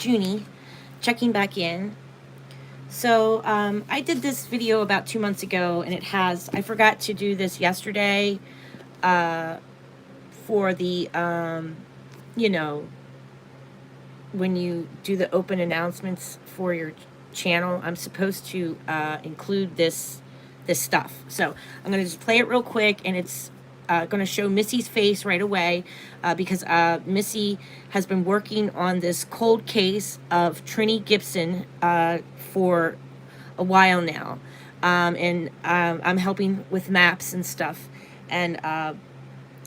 Junie, checking back in. So I did this video about 2 months ago, and it has, I forgot to do this yesterday for the, you know, when you do the open announcements for your channel, I'm supposed to include this stuff. So I'm going to just play it real quick, and it's going to show Missy's face right away because Missy has been working on this cold case of Trenny Gibson for a while now. And I'm helping with maps and stuff and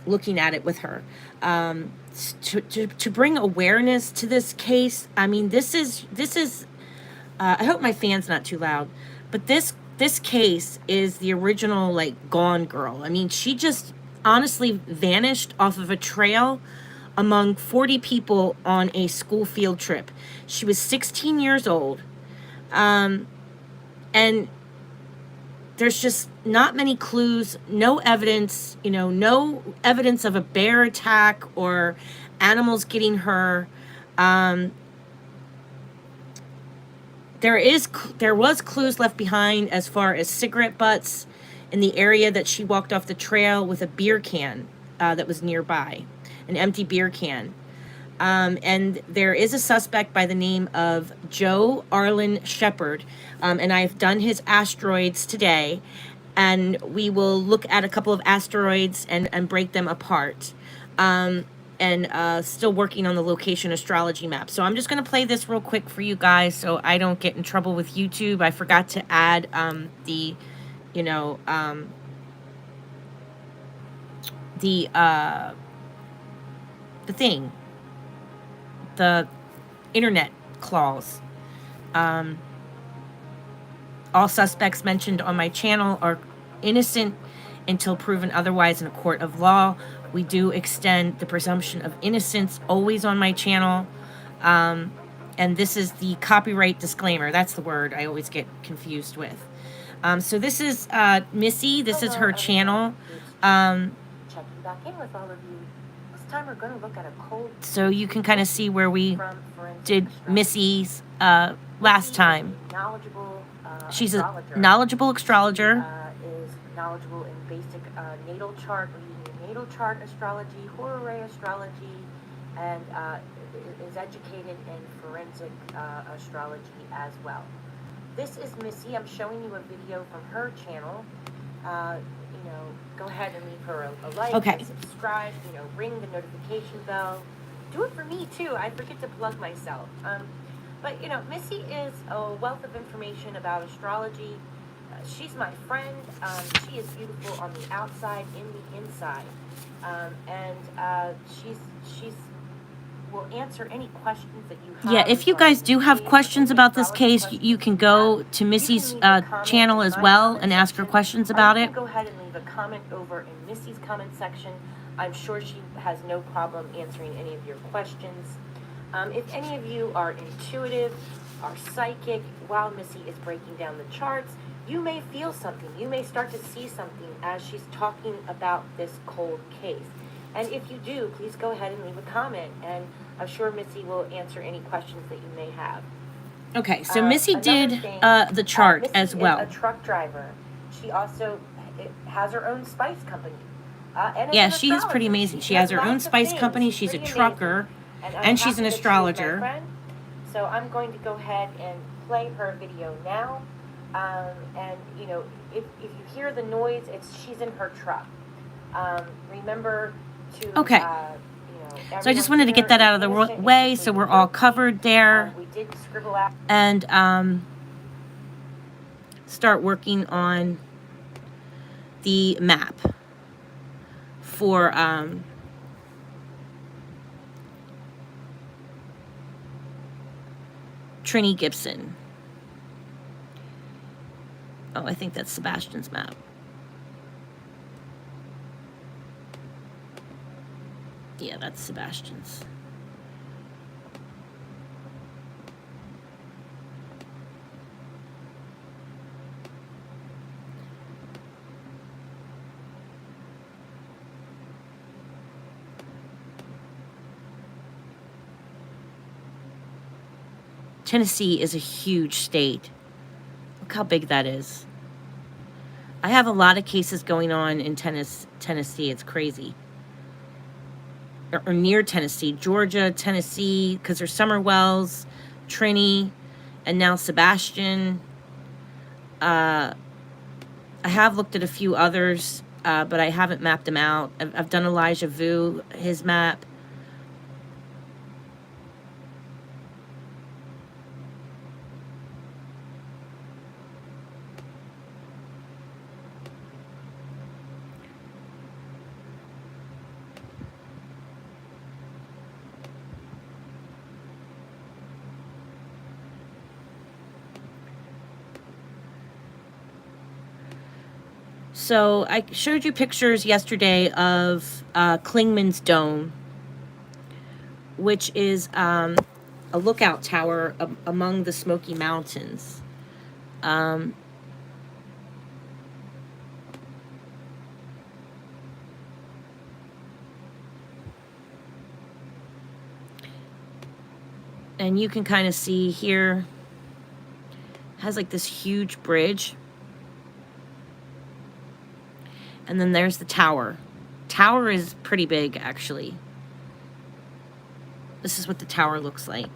looking at it with her. To bring awareness to this case, I mean, this is I hope my fan's not too loud, but this case is the original, like, Gone Girl. I mean, she just honestly vanished off of a trail among 40 people on a school field trip. She was 16 years old, and there's just not many clues, no evidence, you know, no evidence of a bear attack or animals getting her. There was clues left behind as far as cigarette butts in the area that she walked off the trail with a beer can that was nearby, an empty beer can. And there is a suspect by the name of Joe Arlen Shepard, and I've done his asteroids today, and we will look at a couple of asteroids and break them apart. And still working on the location astrology map. So I'm just going to play this real quick for you guys so I don't get in trouble with YouTube. I forgot to add the thing, the internet clause. All suspects mentioned on my channel are innocent until proven otherwise in a court of law. We do extend the presumption of innocence always on my channel. And this is the copyright disclaimer. That's the word I always get confused with. So this is Missy. This is her channel. Checking back in with all of you. This time we're going to look at a cold. So you can kind of see where we did Missy's last time. She's a knowledgeable astrologer. Is knowledgeable in basic natal chart, natal chart astrology, horary astrology, and is educated in forensic astrology as well. This is Missy. I'm showing you a video from her channel. You know, go ahead and leave her a like, and subscribe, you know, ring the notification bell. Do it for me too. I forget to plug myself. But, you know, Missy is a wealth of information about astrology. She's my friend. She is beautiful on the outside, in the inside. And she's will answer any questions that you have. Yeah, if you guys do have questions about this case, you can go to Missy's channel as well and ask her questions about it. Go ahead and leave a comment over in Missy's comment section. I'm sure she has no problem answering any of your questions. If any of you are intuitive, are psychic, while Missy is breaking down the charts, you may feel something. You may start to see something as she's talking about this cold case. And if you do, please go ahead and leave a comment, and I'm sure Missy will answer any questions that you may have. Okay, so Missy did the chart Missy as well. Is a truck driver. She also has her own spice company. Yeah, she is pretty amazing. She has her own spice company. She's a trucker, and she's an astrologer. So I'm going to go ahead and play her video now. And you know, if you hear the noise, she's in her truck. Remember to okay. So I just wanted to get that out of the way, so we're all covered there. We did scribble out and start working on the map for Trenny Gibson. Oh, I think that's Sebastian's map. Yeah, that's Sebastian's. Tennessee is a huge state. Look how big that is. I have a lot of cases going on in Tennessee. It's crazy. Or near Tennessee, Georgia, Tennessee, because there's Summer Wells, Trenny, and now Sebastian. I have looked at a few others, but I haven't mapped them out. I've done Elijah Vu, his map. So I showed you pictures yesterday of Clingmans Dome, which is a lookout tower among the Smoky Mountains. And you can kind of see here, has like this huge bridge. And then there's the tower. Tower is pretty big, actually. This is what the tower looks like.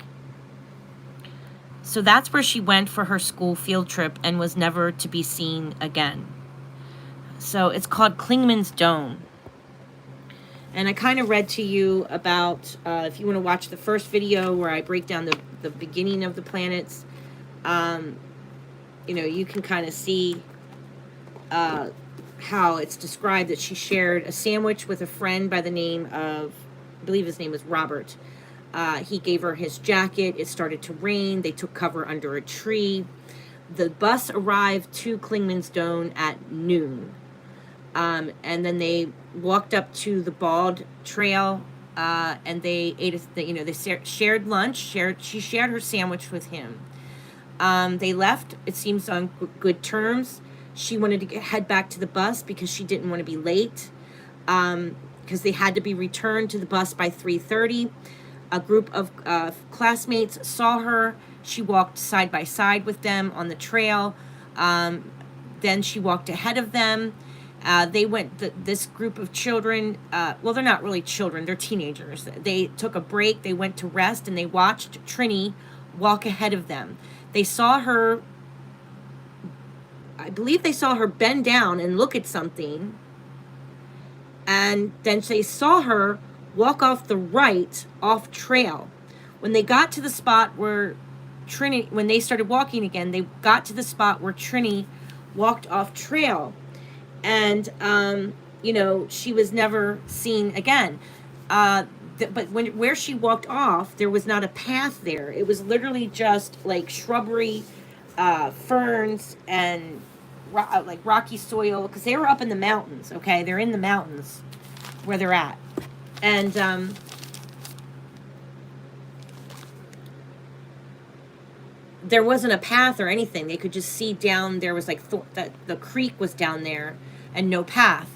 So that's where she went for her school field trip and was never to be seen again. So it's called Clingmans Dome. And I kind of read to you about, if you want to watch the first video where I break down the beginning of the planets, you know, you can kind of see how it's described that she shared a sandwich with a friend by the name of, I believe his name was Robert. He gave her his jacket. It started to rain. They took cover under a tree. The bus arrived to Clingmans Dome at noon. And then they walked up to the Bald Trail, and they ate, they shared lunch. She shared her sandwich with him. They left, it seems, on good terms. She wanted to head back to the bus because she didn't want to be late, because they had to be returned to the bus by 3:30. A group of classmates saw her. She walked side by side with them on the trail. Then she walked ahead of them. They went, this group of children, well, they're not really children, they're teenagers. They took a break, they went to rest, and they watched Trenny walk ahead of them. They saw her, I believe they saw her bend down and look at something, and then they saw her walk off the right, off trail. When they got to the spot where Trenny, when they started walking again, they got to the spot where Trenny walked off trail. And, she was never seen again. But where she walked off, there was not a path there. It was literally just like shrubbery, ferns, and like rocky soil, because they were up in the mountains, okay? They're in the mountains where they're at. And there wasn't a path or anything. They could just see down, there was like that the creek was down there and no path.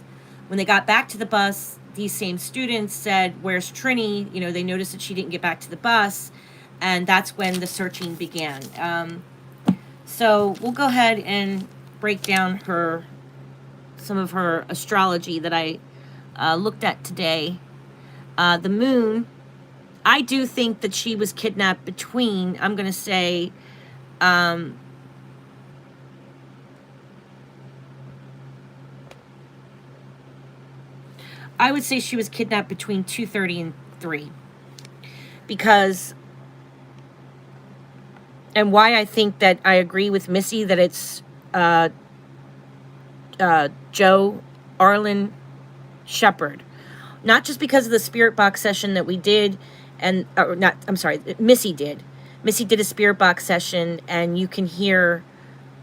When they got back to the bus, these same students said, "Where's Trenny?" They noticed that she didn't get back to the bus, and that's when the searching began. So we'll go ahead and break down some of her astrology that I looked at today. The moon, I do think that she was kidnapped between, I'm going to say, I would say she was kidnapped between 2:30 and 3. Because, and why I think that I agree with Missy that it's Joe Arlen Shepard. Not just because of the spirit box session that we did, Missy did. Missy did a spirit box session, and you can hear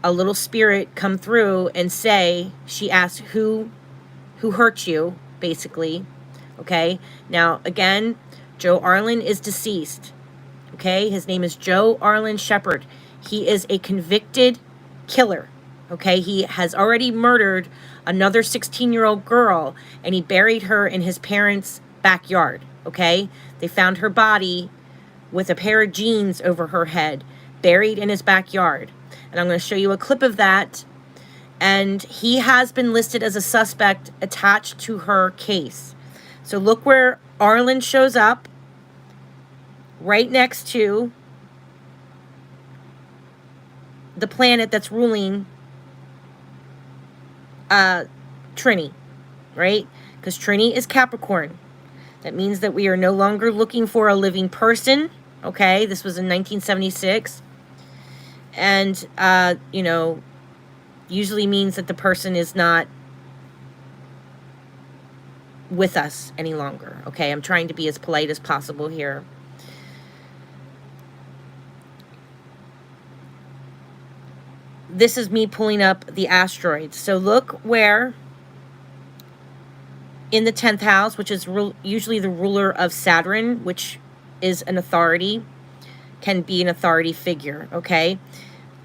a little spirit come through and say, she asked who hurt you, basically. Okay. Now, again, Joe Arlen is deceased. Okay. His name is Joe Arlen Shepard. He is a convicted killer. Okay. He has already murdered another 16-year-old girl, and he buried her in his parents' backyard. Okay. They found her body with a pair of jeans over her head, buried in his backyard. And I'm going to show you a clip of that. And he has been listed as a suspect attached to her case. So look where Arlen shows up, right next to the planet that's ruling Trenny, right? Because Trenny is Capricorn. That means that we are no longer looking for a living person, okay? This was in 1976. And, you know, usually means that the person is not with us any longer, okay? I'm trying to be as polite as possible here. This is me pulling up the asteroids. So look where in the 10th house, which is usually the ruler of Saturn, which is an authority, can be an authority figure, okay?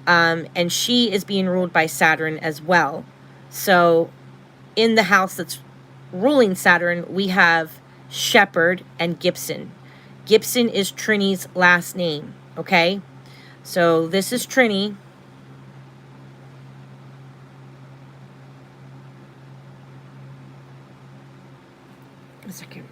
And she is being ruled by Saturn as well. So in the house that's ruling Saturn, we have Shepherd and Gibson. Gibson is Trenny's last name, okay? So this is Trenny. A second.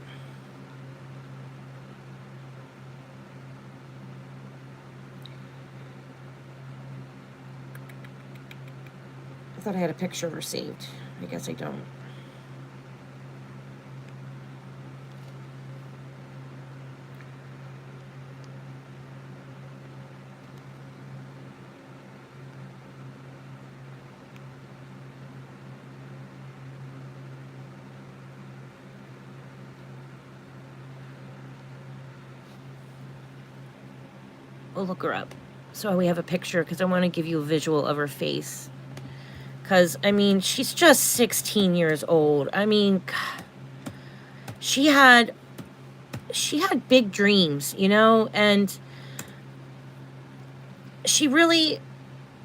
I thought I had a picture of her saved. I guess I don't. We'll look her up. So we have a picture because I want to give you a visual of her face. Because, I mean, she's just 16 years old. I mean, God, she had big dreams, you know, and she really,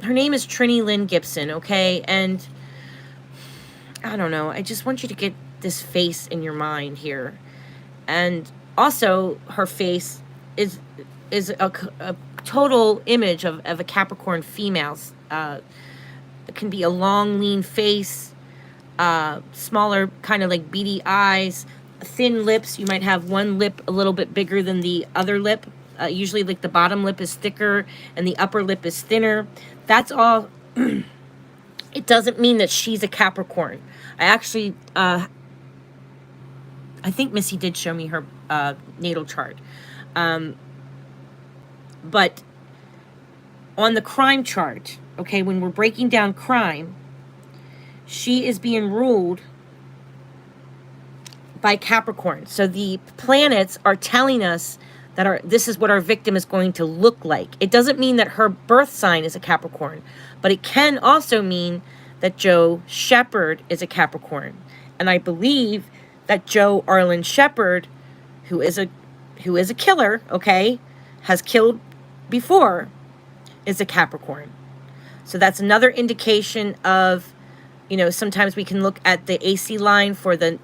her name is Trenny Lynn Gibson, okay? And I don't know, I just want you to get this face in your mind here. And also, her face is a total image of a Capricorn female. It can be a long, lean face, smaller, kind of like beady eyes, thin lips. You might have one lip a little bit bigger than the other lip. Usually, like, the bottom lip is thicker and the upper lip is thinner. That's all. It doesn't mean that she's a Capricorn. I actually, I think Missy did show me her natal chart. But on the crime chart, okay, when we're breaking down crime, she is being ruled by Capricorn. So the planets are telling us that this is what our victim is going to look like. It doesn't mean that her birth sign is a Capricorn, but it can also mean that Joe Shepherd is a Capricorn. And I believe that Joe Arlen Shepherd, who is a killer, okay, has killed before, is a Capricorn. So that's another indication of, you know, sometimes we can look at the AC line for the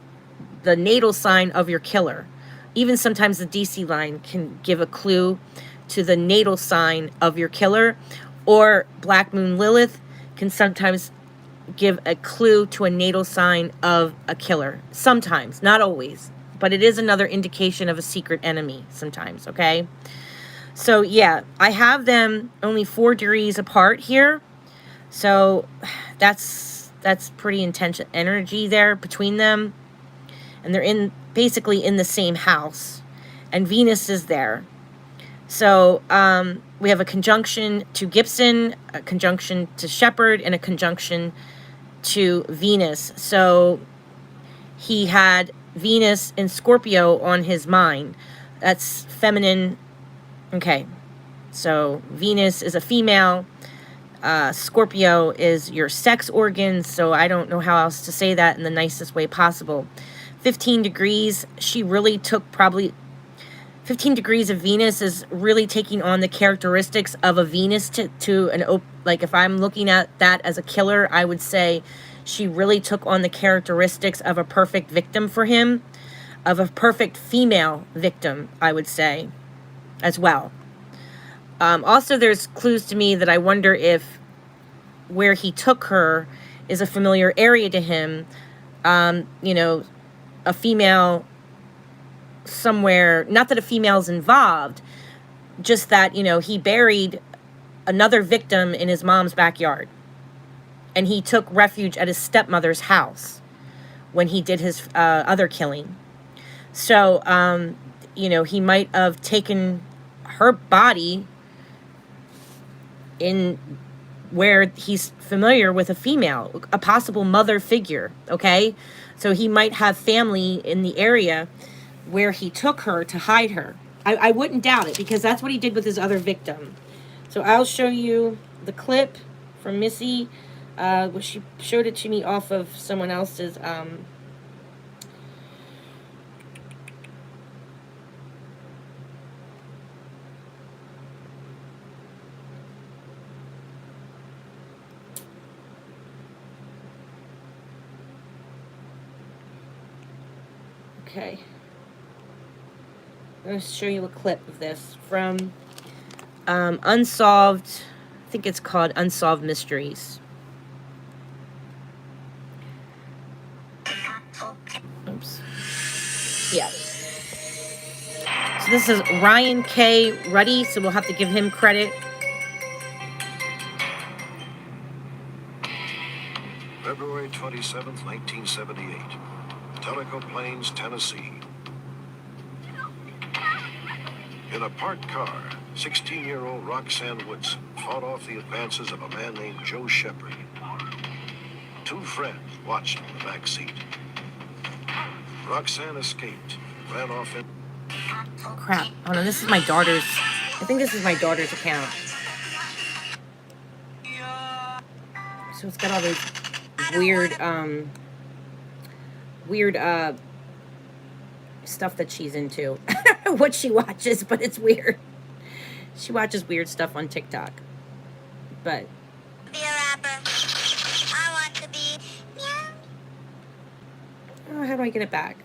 natal sign of your killer. Even sometimes the DC line can give a clue to the natal sign of your killer. Or Black Moon Lilith can sometimes give a clue to a natal sign of a killer. Sometimes, not always. But it is another indication of a secret enemy sometimes, okay? So, yeah, I have them only 4 degrees apart here. So, that's pretty intense energy there between them. And they're basically in the same house. And Venus is there. So, we have a conjunction to Gibson, a conjunction to Shepherd, and a conjunction to Venus. So, he had Venus and Scorpio on his mind. That's feminine. Okay, so Venus is a female. Scorpio is your sex organs. So I don't know how else to say that in the nicest way possible. 15 degrees, she really took probably... 15 degrees of Venus is really taking on the characteristics of a Venus like if I'm looking at that as a killer, I would say she really took on the characteristics of a perfect victim for him, of a perfect female victim, I would say, as well. Also, there's clues to me that I wonder if where he took her is a familiar area to him. You know, a female somewhere, not that a female's involved, just that, you know, he buried another victim in his mom's backyard. And he took refuge at his stepmother's house when he did his other killing. So, you know, he might have taken her body in where he's familiar with a female, a possible mother figure, okay? So he might have family in the area where he took her to hide her. I wouldn't doubt it, because that's what he did with his other victim. So I'll show you the clip from Missy. She showed it to me off of someone else's okay. I'm going to show you a clip of this from Unsolved, I think it's called Unsolved Mysteries. Oops. Yeah. So this is Ryan K. Ruddy, so we'll have to give him credit. February 27th, 1978. Tellico Plains, Tennessee. In a parked car, 16-year-old Roxanne Woodson fought off the advances of a man named Joe Shepard. Two friends watched from the back seat. Roxanne escaped, ran off in... Oh, crap. Oh, no, this is my daughter's... I think this is my daughter's account. So it's got all these weird, stuff that she's into. I don't know what she watches, but it's weird. She watches weird stuff on TikTok. But... Be a rapper. I want to be... Oh, how do I get it back?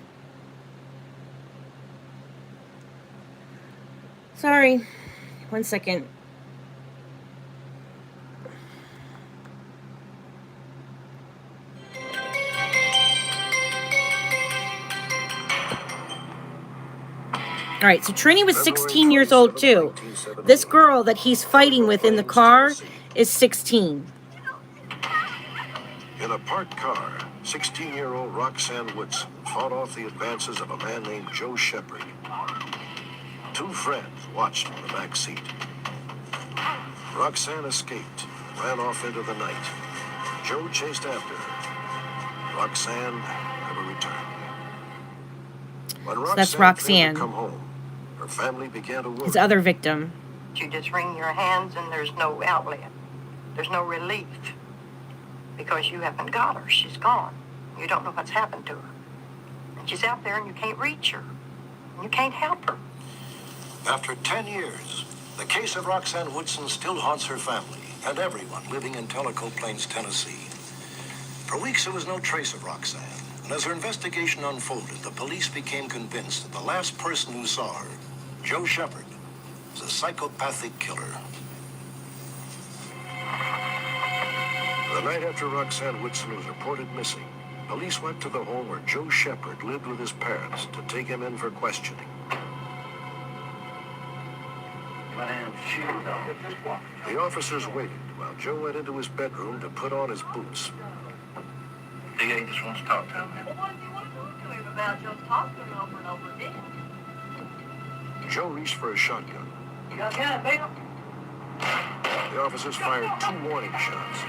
Sorry. 1 second. All right, so Trenny was 16 years old too. This girl that he's fighting with in the car is 16. In a parked car, 16-year-old Roxanne Woodson fought off the advances of a man named Joe Shepard. Two friends watched from the back seat. Roxanne escaped, ran off into the night. Joe chased after her. Roxanne never returned. When Roxanne that's failed Roxanne. to come home, her family began to worry. His other victim. You just wring your hands and there's no outlet. There's no relief. Because you haven't got her. She's gone. You don't know what's happened to her. And she's out there and you can't reach her. And you can't help her. After 10 years, the case of Roxanne Woodson still haunts her family and everyone living in Tellico Plains, Tennessee. For weeks, there was no trace of Roxanne. And as her investigation unfolded, the police became convinced that the last person who saw her, Joe Shepard, was a psychopathic killer. The night after Roxanne Woodson was reported missing, police went to the home where Joe Shepard lived with his parents to take him in for questioning. The officers waited while Joe went into his bedroom to put on his boots. DA just wants to talk to him. Well, what do you want to talk to him about? Just talk to him over and over again. Joe reached for a shotgun. You got that, Bill? The officers fired 2 warning shots.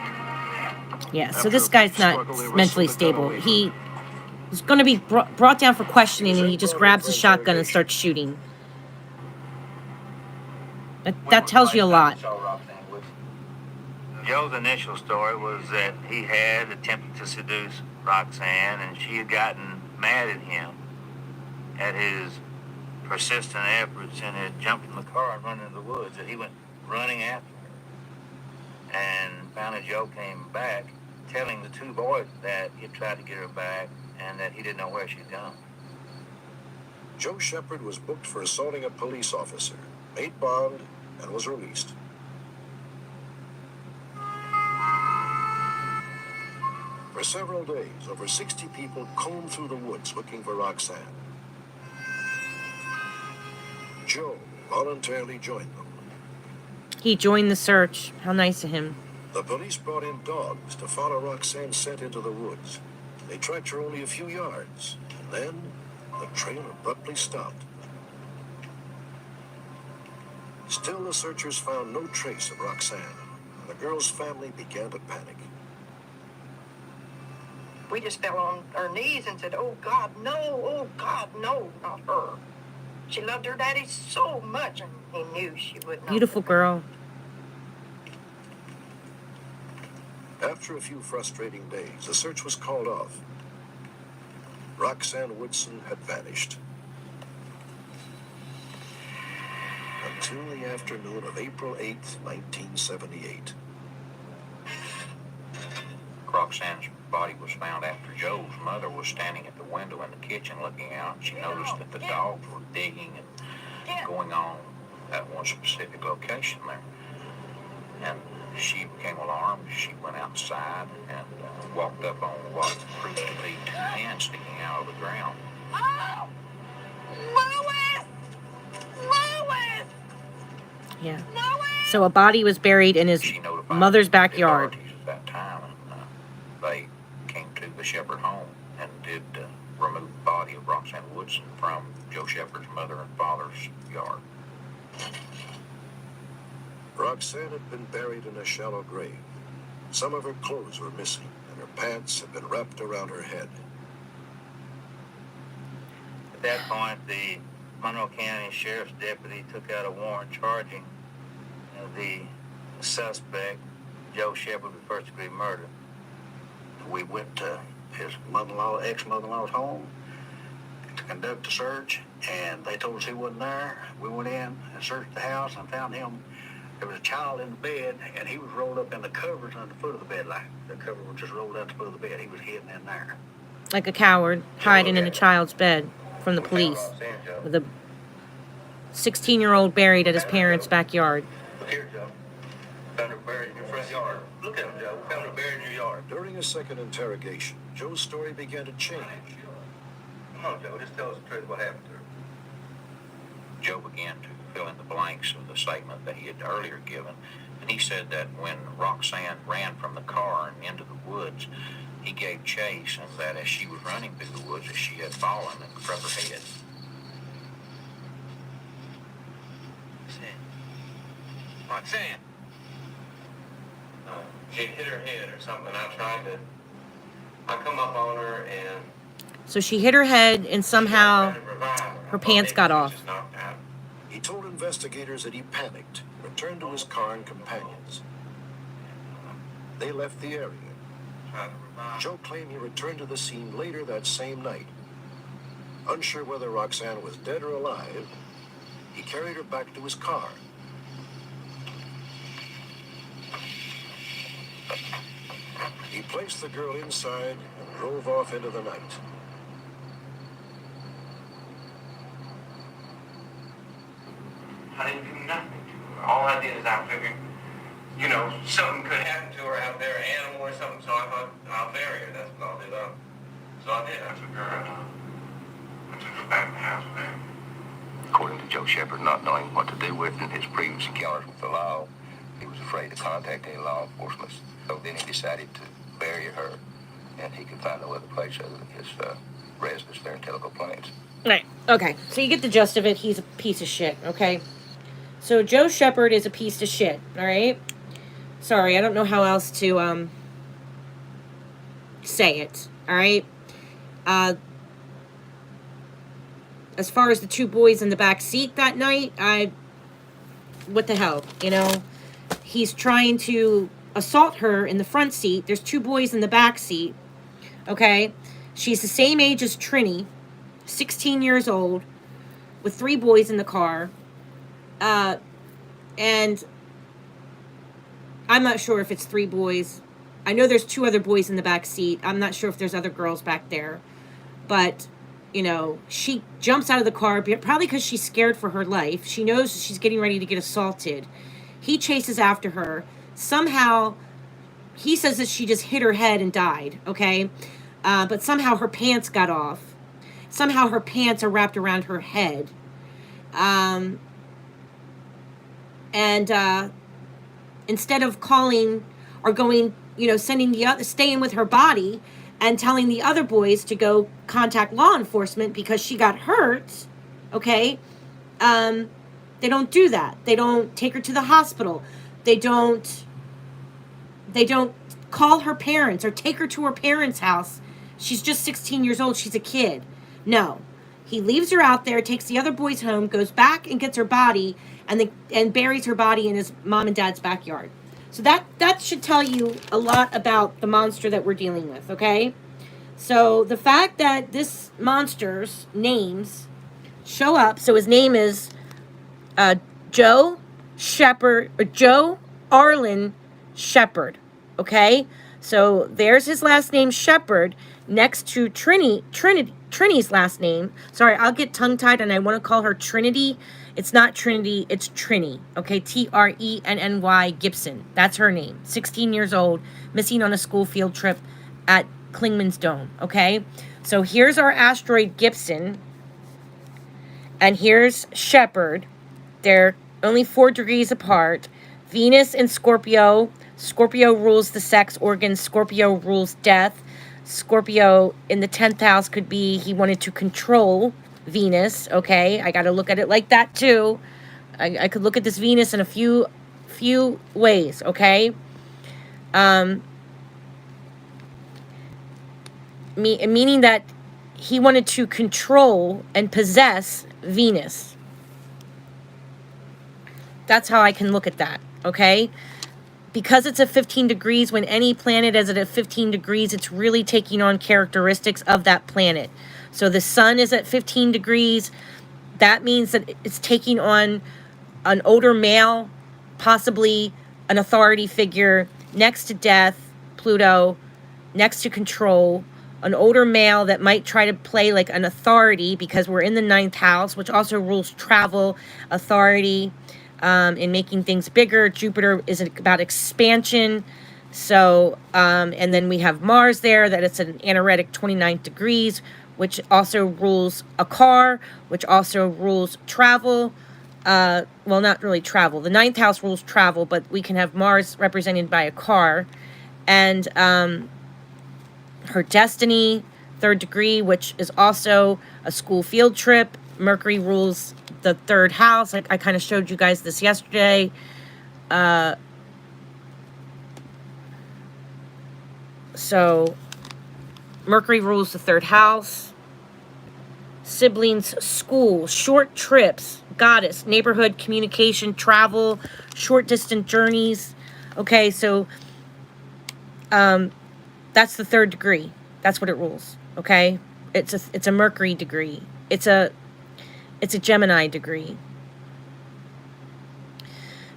Yeah, so this guy's not mentally stable. He was going to be brought down for questioning, and he just grabs a shotgun and starts shooting. That tells you a lot. Joe's initial story was that he had attempted to seduce Roxanne, and she had gotten mad at him at his persistent efforts and had jumped in the car and run into the woods. That he went running after her. And finally Joe came back telling the 2 boys that he had tried to get her back and that he didn't know where she'd gone. Joe Shepard was booked for assaulting a police officer, made bond, and was released. For several days, over 60 people combed through the woods looking for Roxanne. Joe voluntarily joined them. He joined the search. How nice of him. The police brought in dogs to follow Roxanne's scent into the woods. They tracked her only a few yards, and then the trail abruptly stopped. Still, the searchers found no trace of Roxanne, and the girl's family began to panic. We just fell on our knees and said, oh, God, no, oh, God, no, not her. She loved her daddy so much, and he knew she would not. Beautiful girl. After a few frustrating days, the search was called off. Roxanne Woodson had vanished. Until the afternoon of April 8th, 1978. Roxanne's body was found after Joe's mother was standing at the window in the kitchen looking out. She noticed that the dogs were digging and going on at one specific location there. And she became alarmed. She went outside and walked up on what proved to be two hands sticking out of the ground. Oh! Lois! Lois! Yeah. Lois! So a body was buried in his She notified mother's the backyard. authorities at that time, and they came to the Shepherd home and did remove the body of Roxanne Woodson from Joe Shepherd's mother and father's yard. Roxanne had been buried in a shallow grave. Some of her clothes were missing, and her pants had been wrapped around her head. At that point, the Monroe County Sheriff's deputy took out a warrant charging the suspect, Joe Shepherd, with first-degree murder. We went to his mother-in-law, ex-mother-in-law's home to conduct a search, and they told us he wasn't there. We went in and searched the house and found him. There was a child in the bed, and he was rolled up in the covers under the foot of the bed. Like the cover was just rolled out the foot of the bed. He was hidden in there. Like a coward, hiding in a child's bed from the police. With a 16-year-old buried at his parents' backyard. Look here, Joe. Found her buried in your front yard. Look at him, Joe. Found her buried in your yard. During a second interrogation, Joe's story began to change. Come on, Joe. Just tell us the truth. What happened to her? Joe began to fill in the blanks of the statement that he had earlier given. And he said that when Roxanne ran from the car and into the woods, he gave chase, and that as she was running through the woods, she had fallen and struck her head. Roxanne. She hit her head or something. I come up on her and... So she hit her head and somehow her pants got off. He told investigators that he panicked, returned to his car and companions. They left the area. Joe claimed he returned to the scene later that same night. Unsure whether Roxanne was dead or alive, he carried her back to his car. He placed the girl inside and drove off into the night. I didn't do nothing to her. All I did is I figured, you know, something could happen to her out there, an animal or something, so I thought, I'll bury her. That's what I'll do. So I did. I took her back to the house with her. According to Joe Shepherd, not knowing what to do with in his previous encounters with the law, he was afraid to contact any law enforcement. So then he decided to bury her, and he could find no other place other than his residence there in Tellico Plains. Right. Okay. So you get the gist of it. He's a piece of shit. Okay. So Joe Shepherd is a piece of shit. All right. Sorry, I don't know how else to say it. All right. As far as the two boys in the back seat that night, what the hell, you know? He's trying to assault her in the front seat. There's two boys in the back seat. Okay. She's the same age as Trenny, 16 years old, with three boys in the car. And I'm not sure if it's three boys. I know there's two other boys in the back seat. I'm not sure if there's other girls back there. But you know, she jumps out of the car, probably because she's scared for her life. She knows she's getting ready to get assaulted. He chases after her. Somehow, he says that she just hit her head and died, okay? But somehow her pants got off. Somehow her pants are wrapped around her head. Instead of calling or going, you know, staying with her body and telling the other boys to go contact law enforcement because she got hurt, okay? They don't do that. They don't take her to the hospital. They don't call her parents or take her to her parents' house. She's just 16 years old. She's a kid. No. He leaves her out there, takes the other boys home, goes back and gets her body, and buries her body in his mom and dad's backyard. So that should tell you a lot about the monster that we're dealing with, okay? So the fact that this monster's names show up, so his name is Joe Arlen Shepherd, okay? So there's his last name, Shepherd, next to Trinity's last name. Sorry, I'll get tongue-tied and I want to call her Trinity. It's not Trinity, it's Trini, okay? Trenny Gibson. That's her name. 16 years old, missing on a school field trip at Clingmans Dome, okay? So here's our asteroid Gibson, and here's Shepherd. They're only 4 degrees apart. Venus in Scorpio. Scorpio rules the sex organs. Scorpio rules death. Scorpio in the 10th house could be he wanted to control Venus, okay? I got to look at it like that too. I could look at this Venus in a few ways, okay? Meaning that he wanted to control and possess Venus. That's how I can look at that, okay? Because it's at 15 degrees, when any planet is at 15 degrees, it's really taking on characteristics of that planet. So the sun is at 15 degrees. That means that it's taking on an older male, possibly an authority figure, next to death, Pluto, next to control, an older male that might try to play like an authority because we're in the 9th house, which also rules travel, authority, in making things bigger. Jupiter is about expansion. So, and then we have Mars there, that it's an anaretic 29 degrees, which also rules a car, which also rules travel. Well, not really travel. The 9th house rules travel, but we can have Mars represented by a car. And her destiny, 3rd degree, which is also a school field trip. Mercury rules the 3rd house. I kind of showed you guys this yesterday. So Mercury rules the 3rd house. Siblings, school, short trips, goddess, neighborhood, communication, travel, short distance journeys. Okay, so that's the 3rd degree. That's what it rules. Okay, it's a Mercury degree. It's a Gemini degree.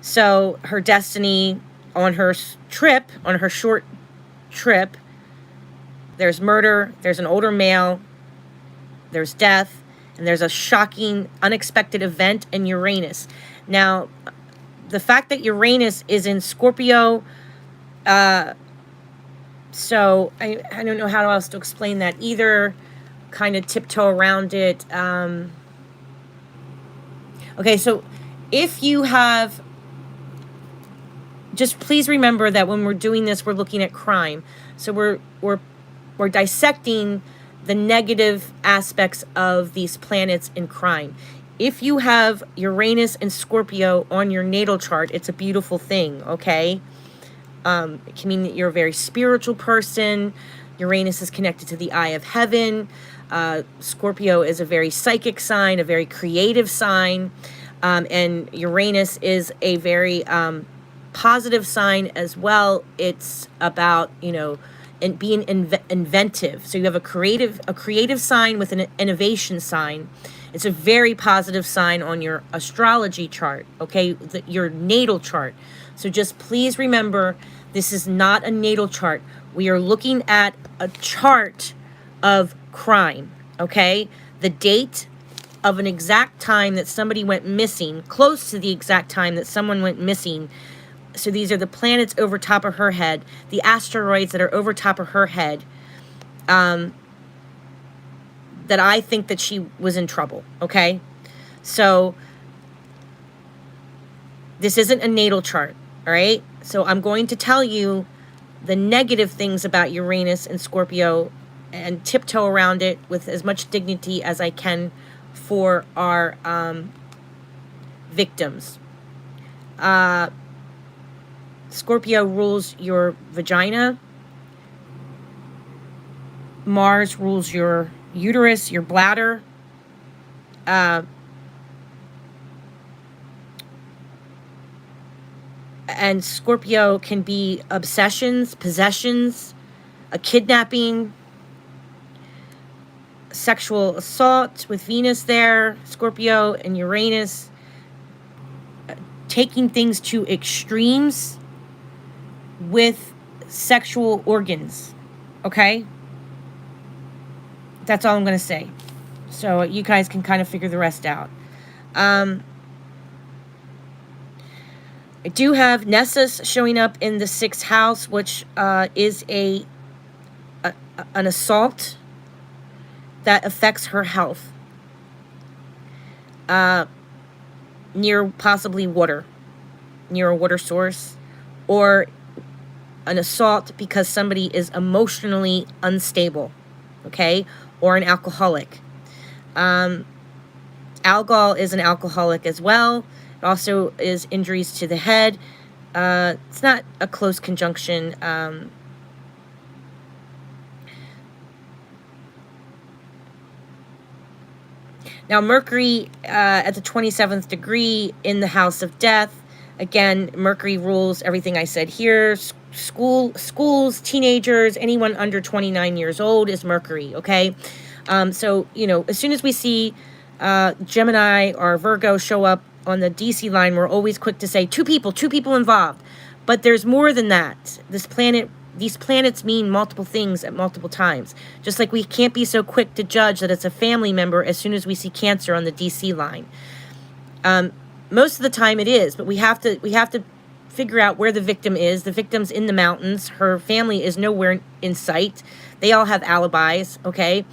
So her destiny on her trip, on her short trip, there's murder, there's an older male, there's death, and there's a shocking, unexpected event in Uranus. Now, the fact that Uranus is in Scorpio, so I don't know how else to explain that either. Kind of tiptoe around it. Okay, so if you have, just please remember that when we're doing this, we're looking at crime. So we're dissecting the negative aspects of these planets in crime. If you have Uranus and Scorpio on your natal chart, it's a beautiful thing, okay? It can mean that you're a very spiritual person. Uranus is connected to the eye of heaven. Scorpio is a very psychic sign, a very creative sign. And Uranus is a very positive sign as well. It's about, and being inventive. So you have a creative sign with an innovation sign. It's a very positive sign on your astrology chart, okay? Your natal chart. So just please remember, this is not a natal chart. We are looking at a chart of crime, okay? the date of an exact time that somebody went missing, close to the exact time that someone went missing. So these are the planets over top of her head, the asteroids that are over top of her head, that I think that she was in trouble, okay? So this isn't a natal chart, all right? So I'm going to tell you the negative things about Uranus and Scorpio and tiptoe around it with as much dignity as I can for our victims. Scorpio rules your vagina. Mars rules your uterus, your bladder. And Scorpio can be obsessions, possessions, a kidnapping, sexual assault with Venus there, Scorpio and Uranus, taking things to extremes with sexual organs, okay? That's all I'm going to say. So you guys can kind of figure the rest out. I do have Nessus showing up in the 6th house, which is an assault that affects her health. Near possibly water, near a water source, or an assault because somebody is emotionally unstable, okay, or an alcoholic. Algol is an alcoholic as well. It also is injuries to the head. It's not a close conjunction. Now, Mercury at the 27th degree in the house of death. Again, Mercury rules everything I said here. Schools, teenagers, anyone under 29 years old is Mercury, okay? So, you know, as soon as we see Gemini or Virgo show up on the DC line, we're always quick to say two people involved. But there's more than that. These planets mean multiple things at multiple times. Just like we can't be so quick to judge that it's a family member as soon as we see Cancer on the DC line. Most of the time it is, but we have to figure out where the victim is. The victim's in the mountains. Her family is nowhere in sight. They all have alibis, okay?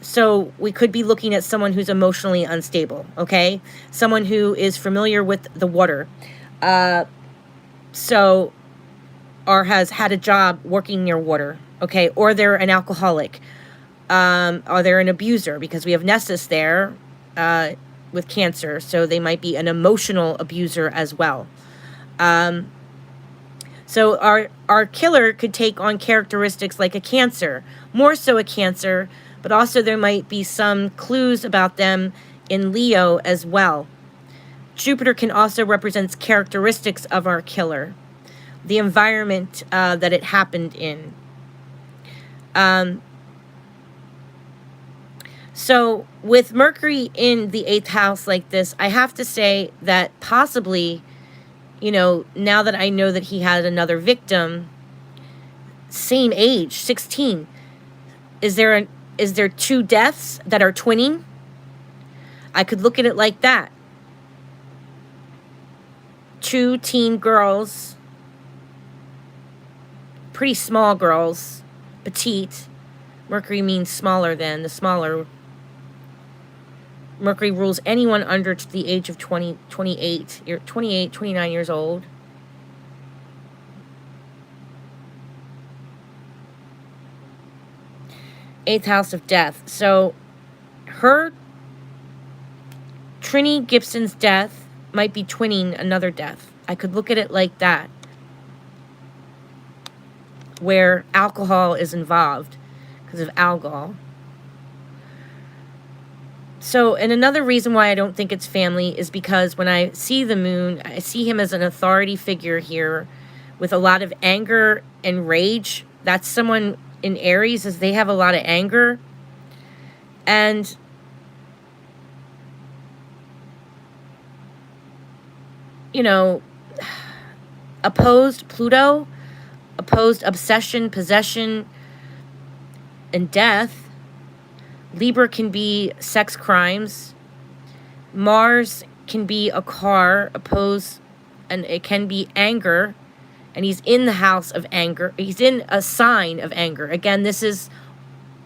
So we could be looking at someone who's emotionally unstable, okay? Someone who is familiar with the water. So, or has had a job working near water, okay? Or they're an alcoholic. Or they're an abuser, because we have Nessus there with Cancer. So they might be an emotional abuser as well. So our killer could take on characteristics like a Cancer. More so a Cancer, but also there might be some clues about them in Leo as well. Jupiter can also represent characteristics of our killer, the environment that it happened in. So with Mercury in the 8th house like this, I have to say that possibly, you know, now that I know that he had another victim, same age, 16, is there two deaths that are twinning? I could look at it like that. 2 teen girls, pretty small girls, petite. Mercury means smaller than, the smaller. Mercury rules anyone under the age of 28. You're 28, 29 years old. Eighth house of death. So her, Trenny Gibson's death might be twinning another death. I could look at it like that, where alcohol is involved because of algol. So, and another reason why I don't think it's family is because when I see the moon, I see him as an authority figure here with a lot of anger and rage. That's someone in Aries, as they have a lot of anger. And you know, opposed Pluto, opposed obsession, possession. and death. Libra can be sex crimes. Mars can be a car, and it can be anger. And he's in the house of anger. He's in a sign of anger. Again, this is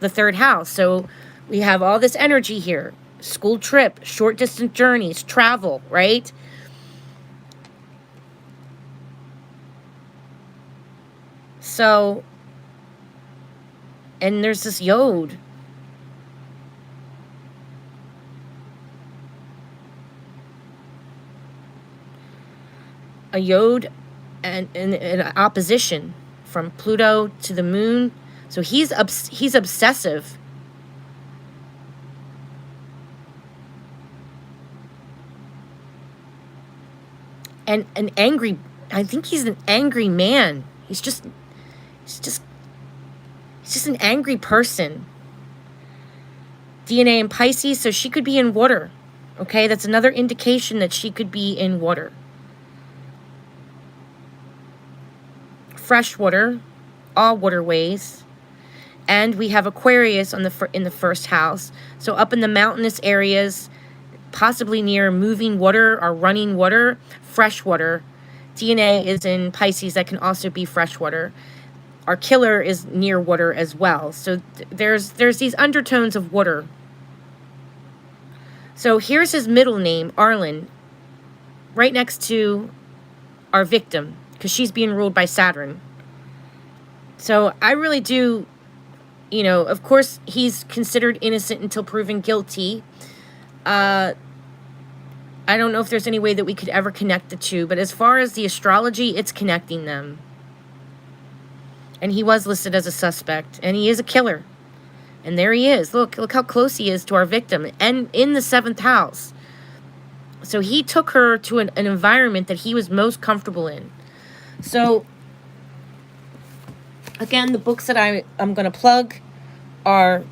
the third house. So we have all this energy here. School trip, short distance journeys, travel, right? So, and there's this Yod. A Yod and opposition from Pluto to the moon. So he's obsessive. And an angry, I think he's an angry man. He's just an angry person. DNA in Pisces, so she could be in water. Okay, that's another indication that she could be in water. Fresh water, all waterways. And we have Aquarius in the first house. So up in the mountainous areas, possibly near moving water or running water, fresh water. DNA is in Pisces, that can also be fresh water. Our killer is near water as well. So there's these undertones of water. So here's his middle name, Arlen, right next to our victim, because she's being ruled by Saturn. So I really do, of course, he's considered innocent until proven guilty. I don't know if there's any way that we could ever connect the two, but as far as the astrology, it's connecting them. And he was listed as a suspect, and he is a killer. And there he is. Look how close he is to our victim, and in the 7th house. So he took her to an environment that he was most comfortable in. So, again, the books that I'm going to plug are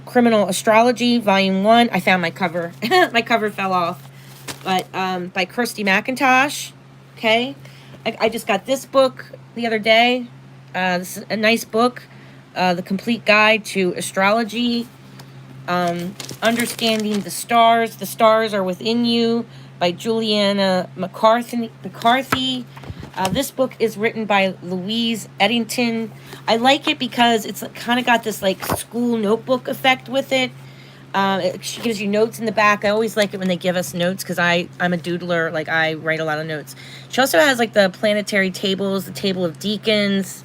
Criminal Astrology, Volume 1. I found my cover. My cover fell off. But by Kirsty McIntosh. Okay. I just got this book the other day. This is a nice book. The Complete Guide to Astrology. Understanding the Stars. The Stars Are Within You by Juliana McCarthy. This book is written by Louise Eddington. I like it because it's kind of got this like school notebook effect with it. She gives you notes in the back. I always like it when they give us notes because I'm a doodler. Like, I write a lot of notes. She also has like the planetary tables, the table of deacons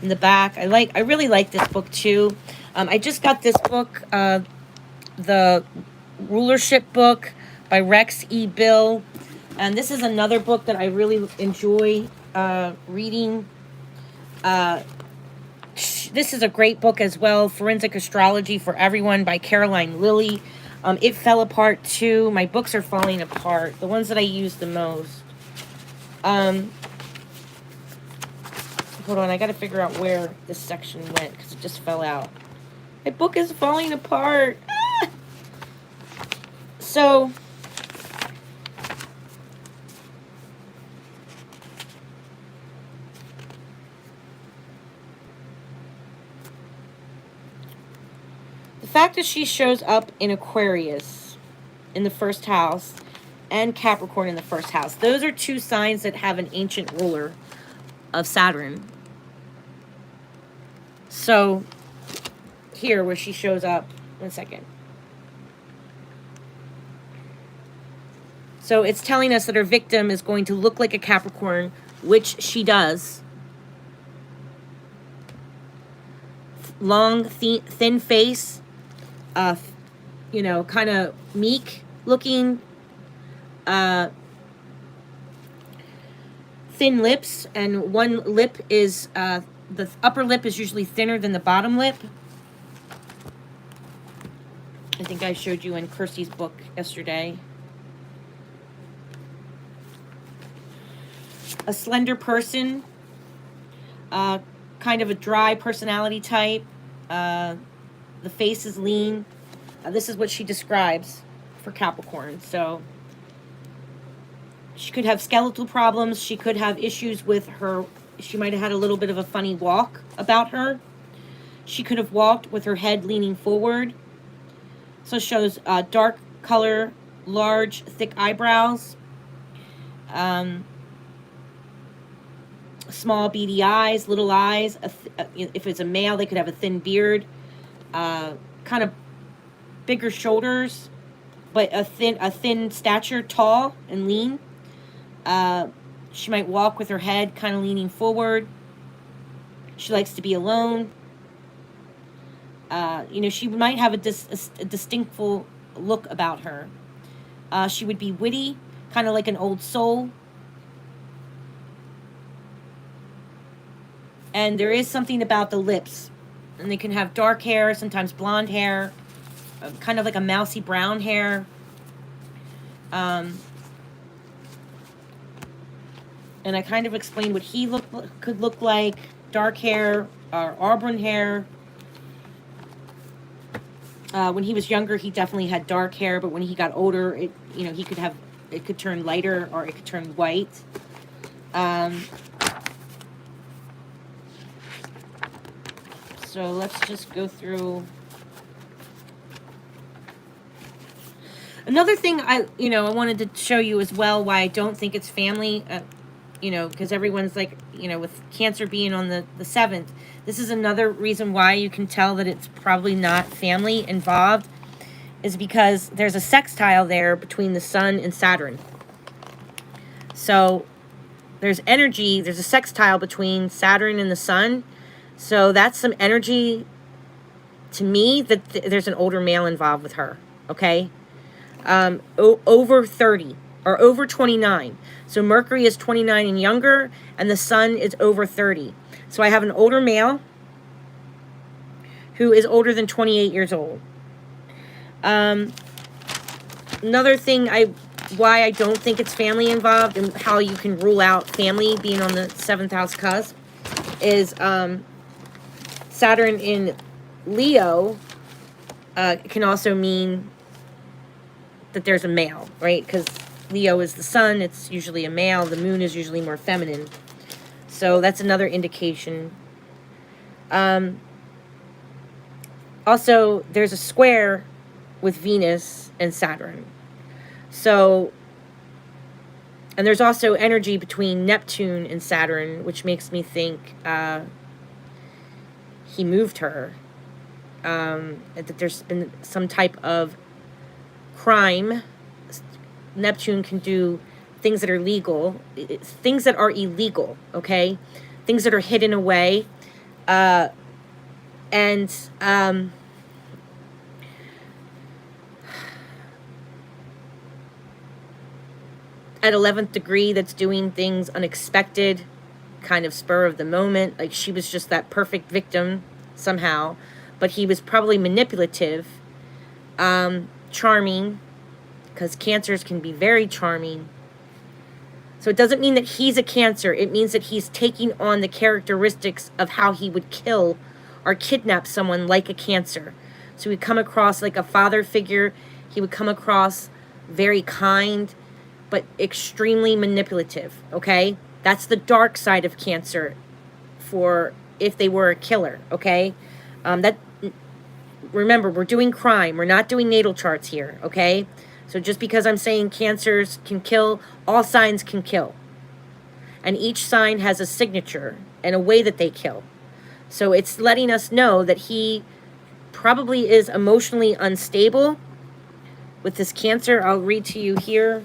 in the back. I really like this book too. I just got this book, the Rulership book by Rex E. Bill. And this is another book that I really enjoy reading. This is a great book as well, Forensic Astrology for Everyone by Caroline Lilly. It fell apart too. My books are falling apart. The ones that I use the most. Hold on, I got to figure out where this section went because it just fell out. My book is falling apart. Ah! So, the fact that she shows up in Aquarius in the first house and Capricorn in the first house, those are two signs that have an ancient ruler of Saturn. So, here where she shows up, 1 second. So it's telling us that her victim is going to look like a Capricorn, which she does. Long, thin face, kind of meek looking, thin lips, and one lip is, the upper lip is usually thinner than the bottom lip. I think I showed you in Kirsty's book yesterday. A slender person, kind of a dry personality type. The face is lean. This is what she describes for Capricorn. So she could have skeletal problems. She could have issues with her. She might have had a little bit of a funny walk about her. She could have walked with her head leaning forward. So it shows dark color, large, thick eyebrows, small beady eyes, little eyes. If it's a male, they could have a thin beard, kind of bigger shoulders, but a thin stature, tall and lean. She might walk with her head kind of leaning forward. She likes to be alone. She might have a distinctful look about her. She would be witty, kind of like an old soul. And there is something about the lips. And they can have dark hair, sometimes blonde hair, kind of like a mousy brown hair. And I kind of explained what he could look like. Dark hair, or auburn hair. When he was younger, he definitely had dark hair, but when he got older, it could turn lighter or it could turn white. So let's just go through. Another thing I wanted to show you as well why I don't think it's family, because everyone's like, with Cancer being on the 7th, this is another reason why you can tell that it's probably not family involved, is because there's a sextile there between the Sun and Saturn. So there's energy, there's a sextile between Saturn and the Sun. So that's some energy to me that there's an older male involved with her, okay? Over 30 or over 29. So Mercury is 29 and younger, and the Sun is over 30. So I have an older male who is older than 28 years old. Another thing why I don't think it's family involved and how you can rule out family being on the 7th house cusp is Saturn in Leo can also mean that there's a male, right? Because Leo is the sun, it's usually a male. The moon is usually more feminine. So that's another indication. Also, there's a square with Venus and Saturn. So, and there's also energy between Neptune and Saturn, which makes me think he moved her. That there's been some type of crime. Neptune can do things that are legal, things that are illegal, okay? Things that are hidden away. At 11th degree, that's doing things unexpected, kind of spur of the moment. Like she was just that perfect victim somehow, but he was probably manipulative, charming, because Cancers can be very charming. So it doesn't mean that he's a Cancer. It means that he's taking on the characteristics of how he would kill or kidnap someone like a Cancer. So he'd come across like a father figure. He would come across very kind, but extremely manipulative, okay? That's the dark side of Cancer for if they were a killer, okay? Remember, we're doing crime. We're not doing natal charts here, okay? So just because I'm saying Cancers can kill, all signs can kill. And each sign has a signature and a way that they kill. So it's letting us know that he probably is emotionally unstable with this Cancer. I'll read to you here.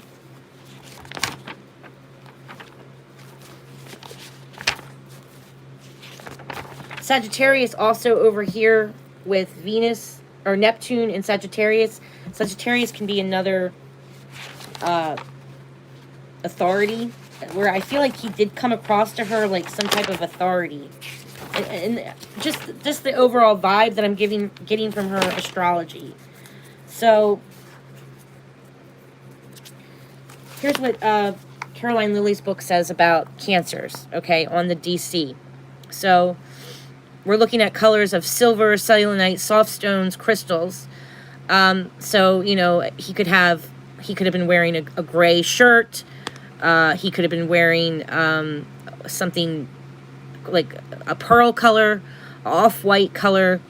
Sagittarius also over here with Venus or Neptune in Sagittarius. Sagittarius can be another authority, where I feel like he did come across to her like some type of authority, and just the overall vibe that I'm getting from her astrology. So here's what Caroline Lilly's book says about Cancers, okay, on the DC. So we're looking at colors of silver, selenite, soft stones, crystals. So, he could have been wearing a gray shirt. He could have been wearing something like a pearl color, off-white color.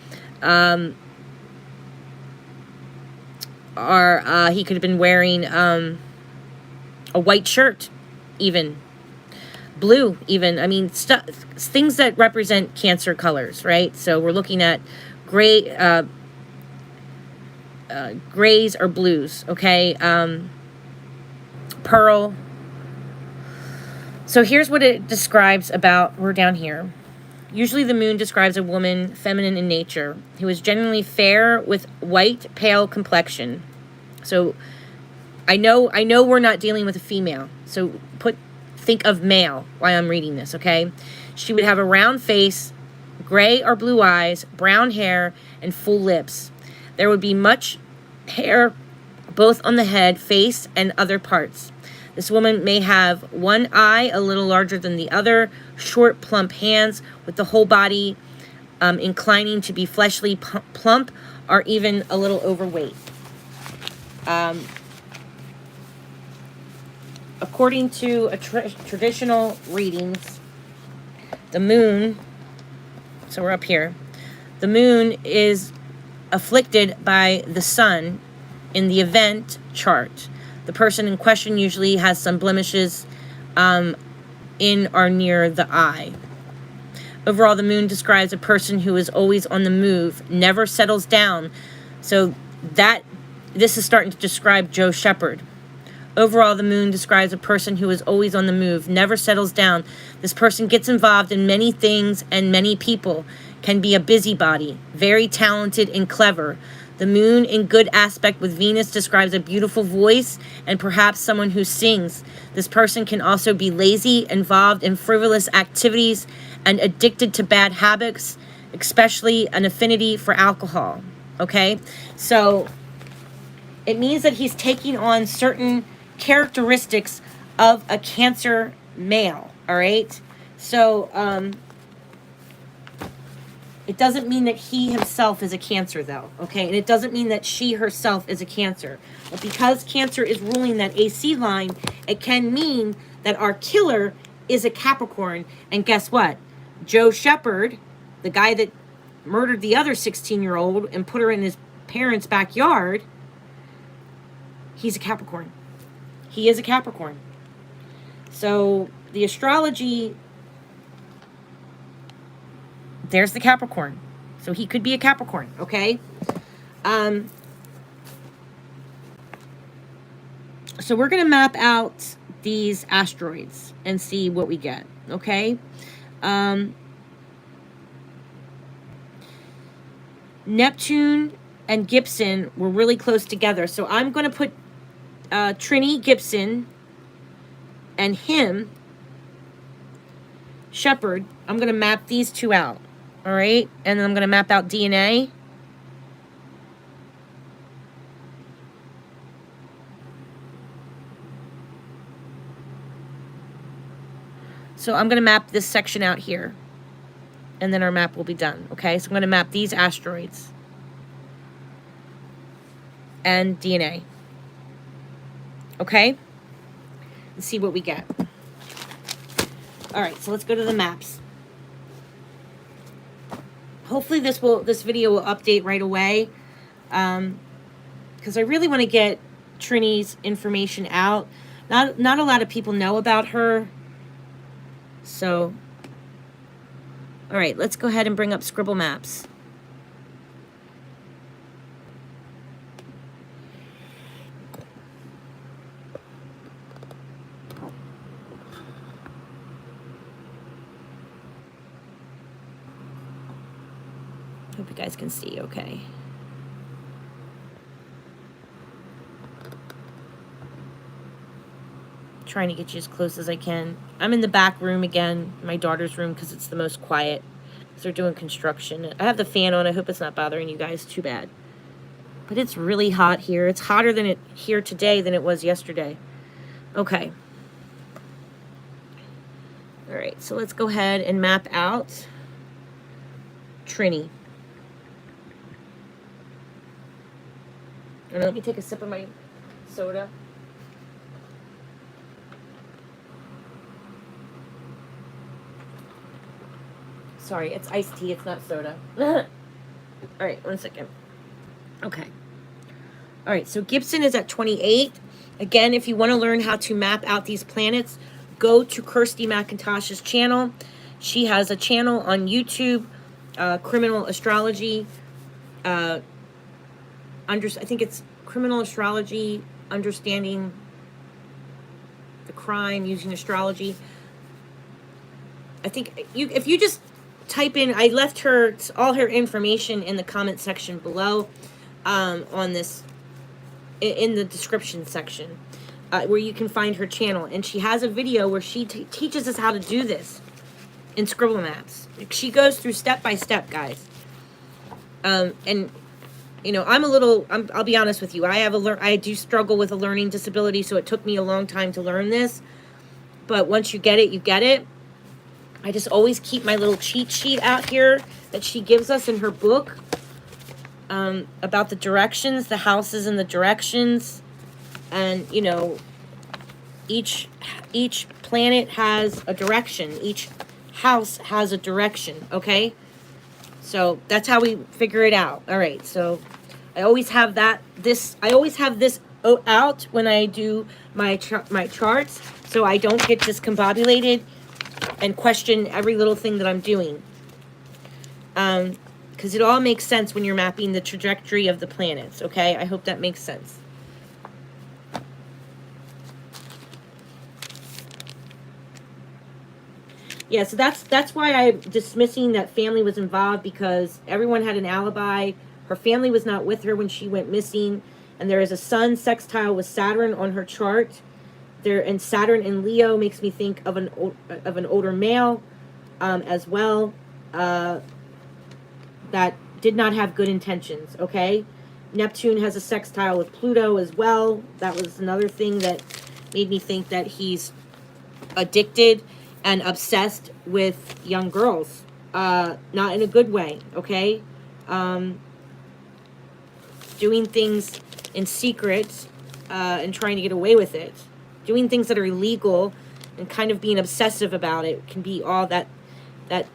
Or he could have been wearing a white shirt, even blue, even. I mean, things that represent Cancer colors, right? So we're looking at gray, grays or blues, okay? Pearl. So here's what it describes about, we're down here. Usually the moon describes a woman feminine in nature who is generally fair with white, pale complexion. So I know we're not dealing with a female. So think of male while I'm reading this, okay? She would have a round face, gray or blue eyes, brown hair, and full lips. There would be much hair both on the head, face, and other parts. This woman may have one eye a little larger than the other, short, plump hands with the whole body inclining to be fleshly plump or even a little overweight. According to traditional readings, the moon, so we're up here, the moon is afflicted by the sun in the event chart. The person in question usually has some blemishes in or near the eye. Overall, the moon describes a person who is always on the move, never settles down. So this is starting to describe Joe Shepard. Overall, the moon describes a person who is always on the move, never settles down. This person gets involved in many things and many people, can be a busybody, very talented and clever. The moon in good aspect with Venus describes a beautiful voice and perhaps someone who sings. This person can also be lazy, involved in frivolous activities, and addicted to bad habits, especially an affinity for alcohol. Okay? So it means that he's taking on certain characteristics of a Cancer male. All right? So, it doesn't mean that he himself is a Cancer, though, okay? And it doesn't mean that she herself is a Cancer. But because Cancer is ruling that AC line, it can mean that our killer is a Capricorn. And guess what? Joe Shepard, the guy that murdered the other 16-year-old and put her in his parents' backyard, he's a Capricorn. He is a Capricorn. So the astrology... There's the Capricorn. So he could be a Capricorn, okay? So we're going to map out these asteroids and see what we get, okay? Neptune and Gibson were really close together. So I'm going to put Trenny Gibson and him, Shepard, I'm going to map these two out. All right, and then I'm going to map out DNA. So I'm going to map this section out here. And then our map will be done, okay? So I'm going to map these asteroids. And DNA. Okay? Let's see what we get. All right, so let's go to the maps. Hopefully this video will update right away, because I really want to get Trenny's information out. Not a lot of people know about her. So, all right, let's go ahead and bring up Scribble Maps. Hope you guys can see okay. Trying to get you as close as I can. I'm in the back room again, my daughter's room, because it's the most quiet. Because they're doing construction. I have the fan on. I hope it's not bothering you guys too bad. But it's really hot here. It's hotter here today than it was yesterday. Okay. All right, so let's go ahead and map out Trenny. And let me take a sip of my soda. Sorry, it's iced tea, it's not soda. All right, 1 second. Okay. All right, so Gibson is at 28. Again, if you want to learn how to map out these planets, go to Kirsty McIntosh's channel. She has a channel on YouTube, Criminal Astrology. I think it's Criminal Astrology, Understanding the Crime Using Astrology. I think if you just type in, I left her all her information in the comment section below, on this, in the description section, where you can find her channel. And she has a video where she teaches us how to do this in Scribble Maps. She goes through step by step, guys. And you know, I'll be honest with you. I do struggle with a learning disability, so it took me a long time to learn this. But once you get it, you get it. I just always keep my little cheat sheet out here that she gives us in her book, about the directions, the houses and the directions. And, you know, each planet has a direction. Each house has a direction, okay? So that's how we figure it out. All right, so I always have this out when I do my charts, so I don't get discombobulated and question every little thing that I'm doing. Because it all makes sense when you're mapping the trajectory of the planets, okay? I hope that makes sense. Yeah, so that's why I'm dismissing that family was involved, because everyone had an alibi. Her family was not with her when she went missing, and there is a sun sextile with Saturn on her chart. And Saturn in Leo makes me think of an older male, as well, that did not have good intentions. Okay, Neptune has a sextile with Pluto as well. That was another thing that made me think that he's addicted and obsessed with young girls, not in a good way. Okay, doing things in secret, and trying to get away with it. Doing things that are illegal and kind of being obsessive about it can be all that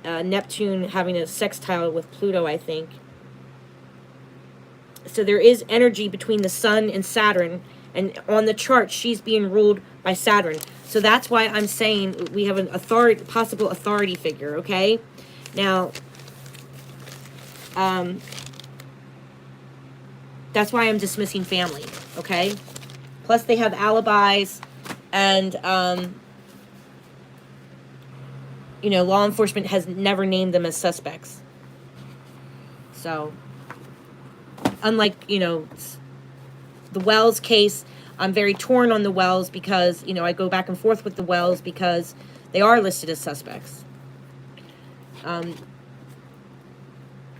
Neptune having a sextile with Pluto, I think. So there is energy between the Sun and Saturn, and on the chart she's being ruled by Saturn. So that's why I'm saying we have an possible authority figure, okay? Now, that's why I'm dismissing family, okay? Plus they have alibis, and you know, law enforcement has never named them as suspects. So, unlike, you know, the Wells case, I'm very torn on the Wells, because, you know, I go back and forth with the Wells because they are listed as suspects.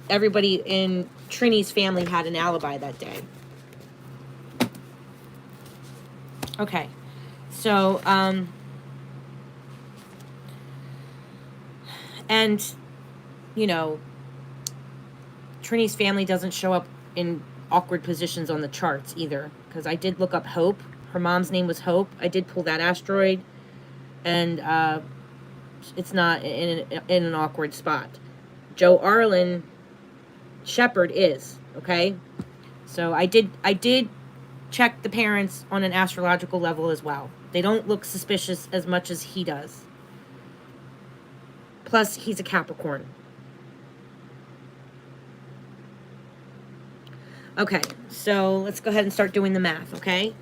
Everybody in Trini's family had an alibi that day. Okay, so, and, you know, Trini's family doesn't show up in awkward positions on the charts either, because I did look up Hope. Her mom's name was Hope. I did pull that asteroid, and it's not in an awkward spot. Joe Arlen Shepherd is, okay? So I did check the parents on an astrological level as well. They don't look suspicious as much as he does. Plus, he's a Capricorn. Okay, so let's go ahead and start doing the math, okay?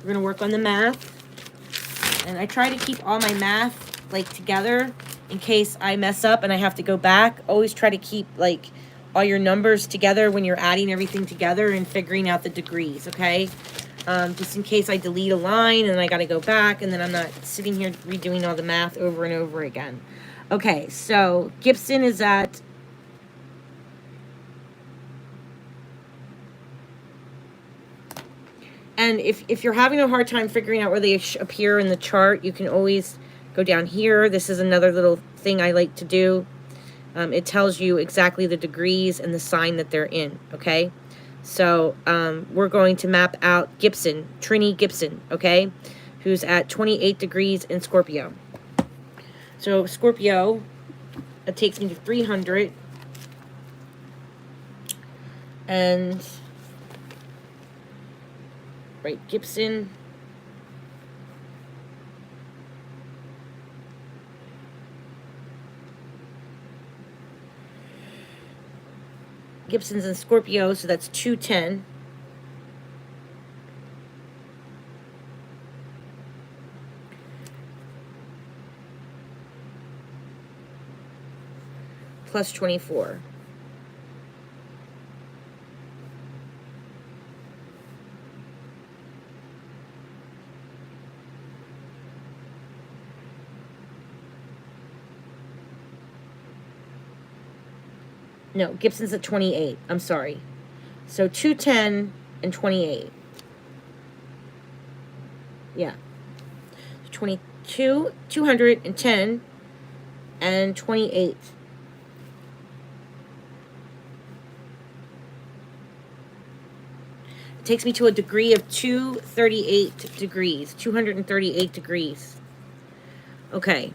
We're going to work on the math. And I try to keep all my math, like, together in case I mess up and I have to go back. Always try to keep, like, all your numbers together when you're adding everything together and figuring out the degrees, okay? Just in case I delete a line and I got to go back, and then I'm not sitting here redoing all the math over and over again. Okay, so Gibson is at... And if you're having a hard time figuring out where they appear in the chart, you can always go down here. This is another little thing I like to do. It tells you exactly the degrees and the sign that they're in, okay? So we're going to map out Gibson, Trenny Gibson, okay? Who's at 28 degrees in Scorpio. So Scorpio That takes me to 300. And right, Gibson. Gibson's in Scorpio, so that's 210. Plus 24. No, Gibson's at 28. I'm sorry. So 210 and 28. Yeah. 22, 210, and 28. It takes me to a degree of 238 degrees. 238 degrees. Okay.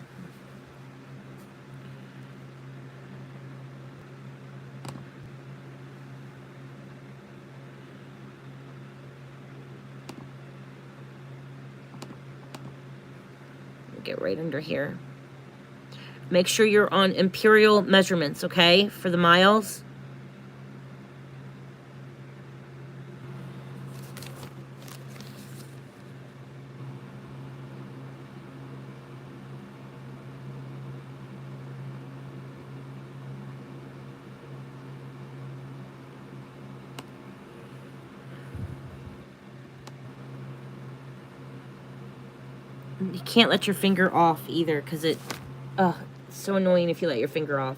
Get right under here. Make sure you're on imperial measurements, okay, for the miles. You can't let your finger off either, because it's so annoying if you let your finger off.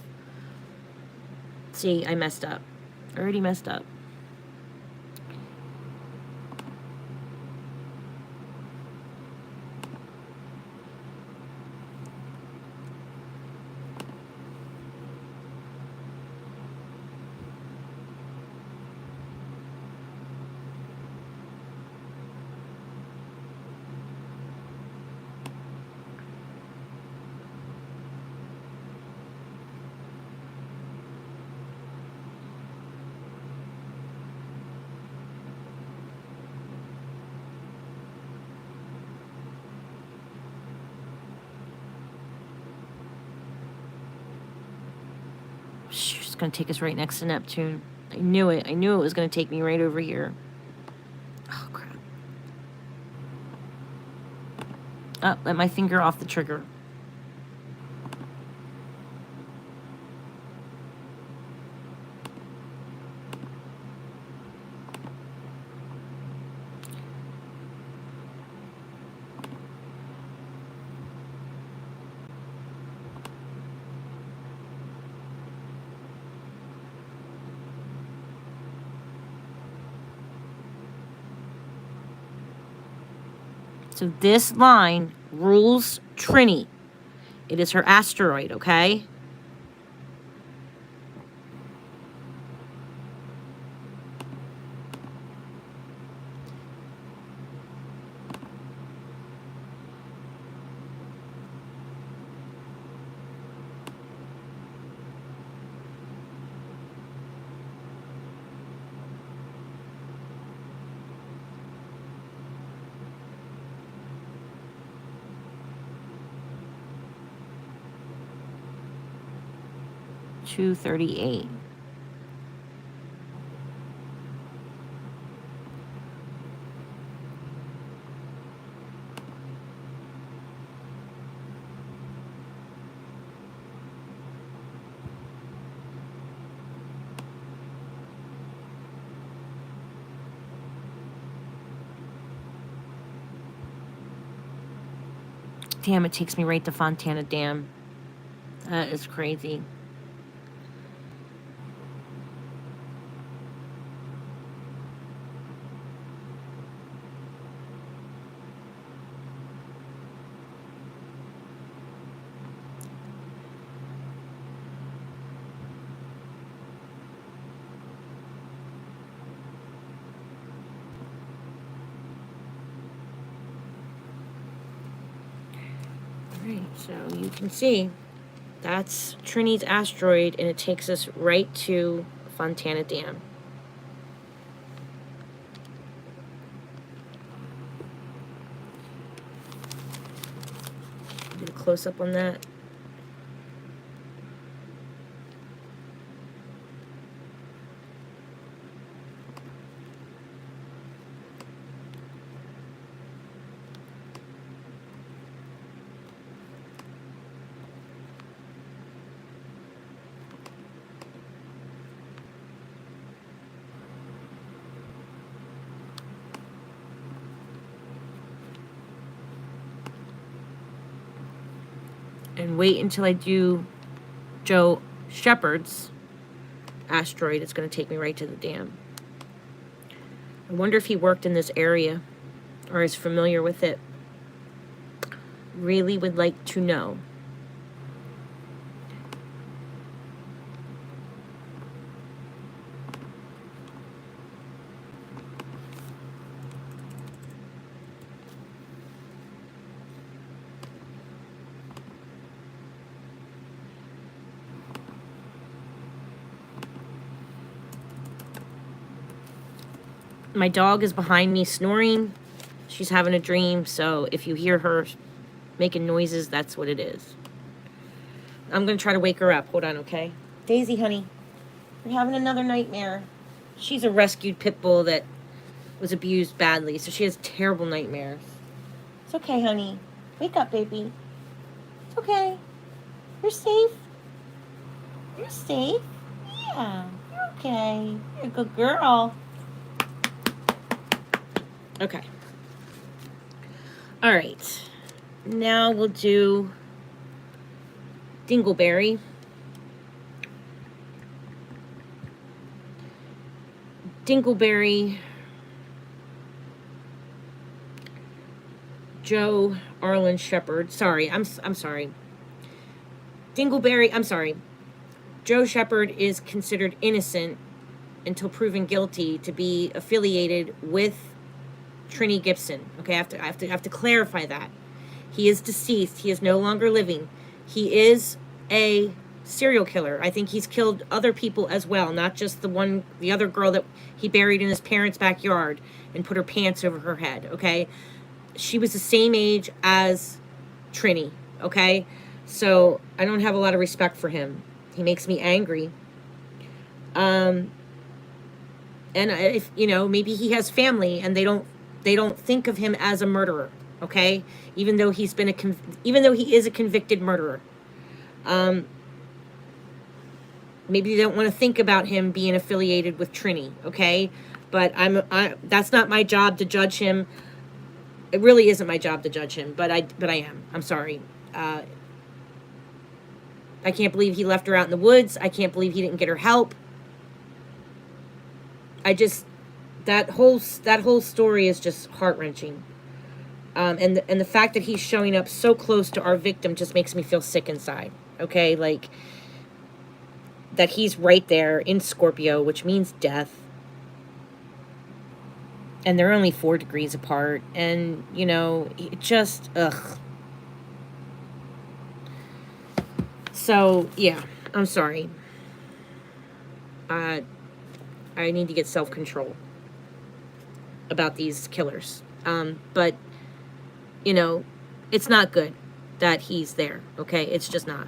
See, I messed up. I already messed up. It's going to take us right next to Neptune. I knew it. I knew it was going to take me right over here. Oh, crap. Oh, let my finger off the trigger. So this line rules Trenny. It is her asteroid, okay? $238. Damn, it takes me right to Fontana Dam. That is crazy. All right, so you can see That's Trini's asteroid, and it takes us right to Fontana Dam. Do a close-up on that. And wait until I do Joe Shepard's asteroid. It's going to take me right to the dam. I wonder if he worked in this area or is familiar with it. Really would like to know. My dog is behind me snoring. She's having a dream, so if you hear her making noises, that's what it is. I'm going to try to wake her up. Hold on, okay? Daisy, honey, you're having another nightmare. She's a rescued pit bull that was abused badly, so she has terrible nightmares. It's okay, honey. Wake up, baby. It's okay. You're safe. You're safe. Yeah, you're okay. You're a good girl. Okay. All right. Now we'll do Dingleberry. Dingleberry, Joe Arlen Shepard. Sorry, I'm sorry. Dingleberry, I'm sorry. Joe Shepard is considered innocent until proven guilty to be affiliated with Trenny Gibson. Okay, I have to clarify that. He is deceased. He is no longer living. He is a serial killer. I think he's killed other people as well, not just the other girl that he buried in his parents' backyard and put her pants over her head. Okay, she was the same age as Trenny. Okay, so I don't have a lot of respect for him. He makes me angry. And if maybe he has family and they don't think of him as a murderer, okay? Even though he is a convicted murderer. Maybe they don't want to think about him being affiliated with Trenny, okay? But that's not my job to judge him. It really isn't my job to judge him, but I am. I'm sorry. I can't believe he left her out in the woods. I can't believe he didn't get her help. That whole story is just heart-wrenching. And the fact that he's showing up so close to our victim just makes me feel sick inside. Okay, like that he's right there in Scorpio, which means death. And they're only 4 degrees apart, and it just ugh. So yeah, I'm sorry. I need to get self-control about these killers. But it's not good that he's there, okay? It's just not.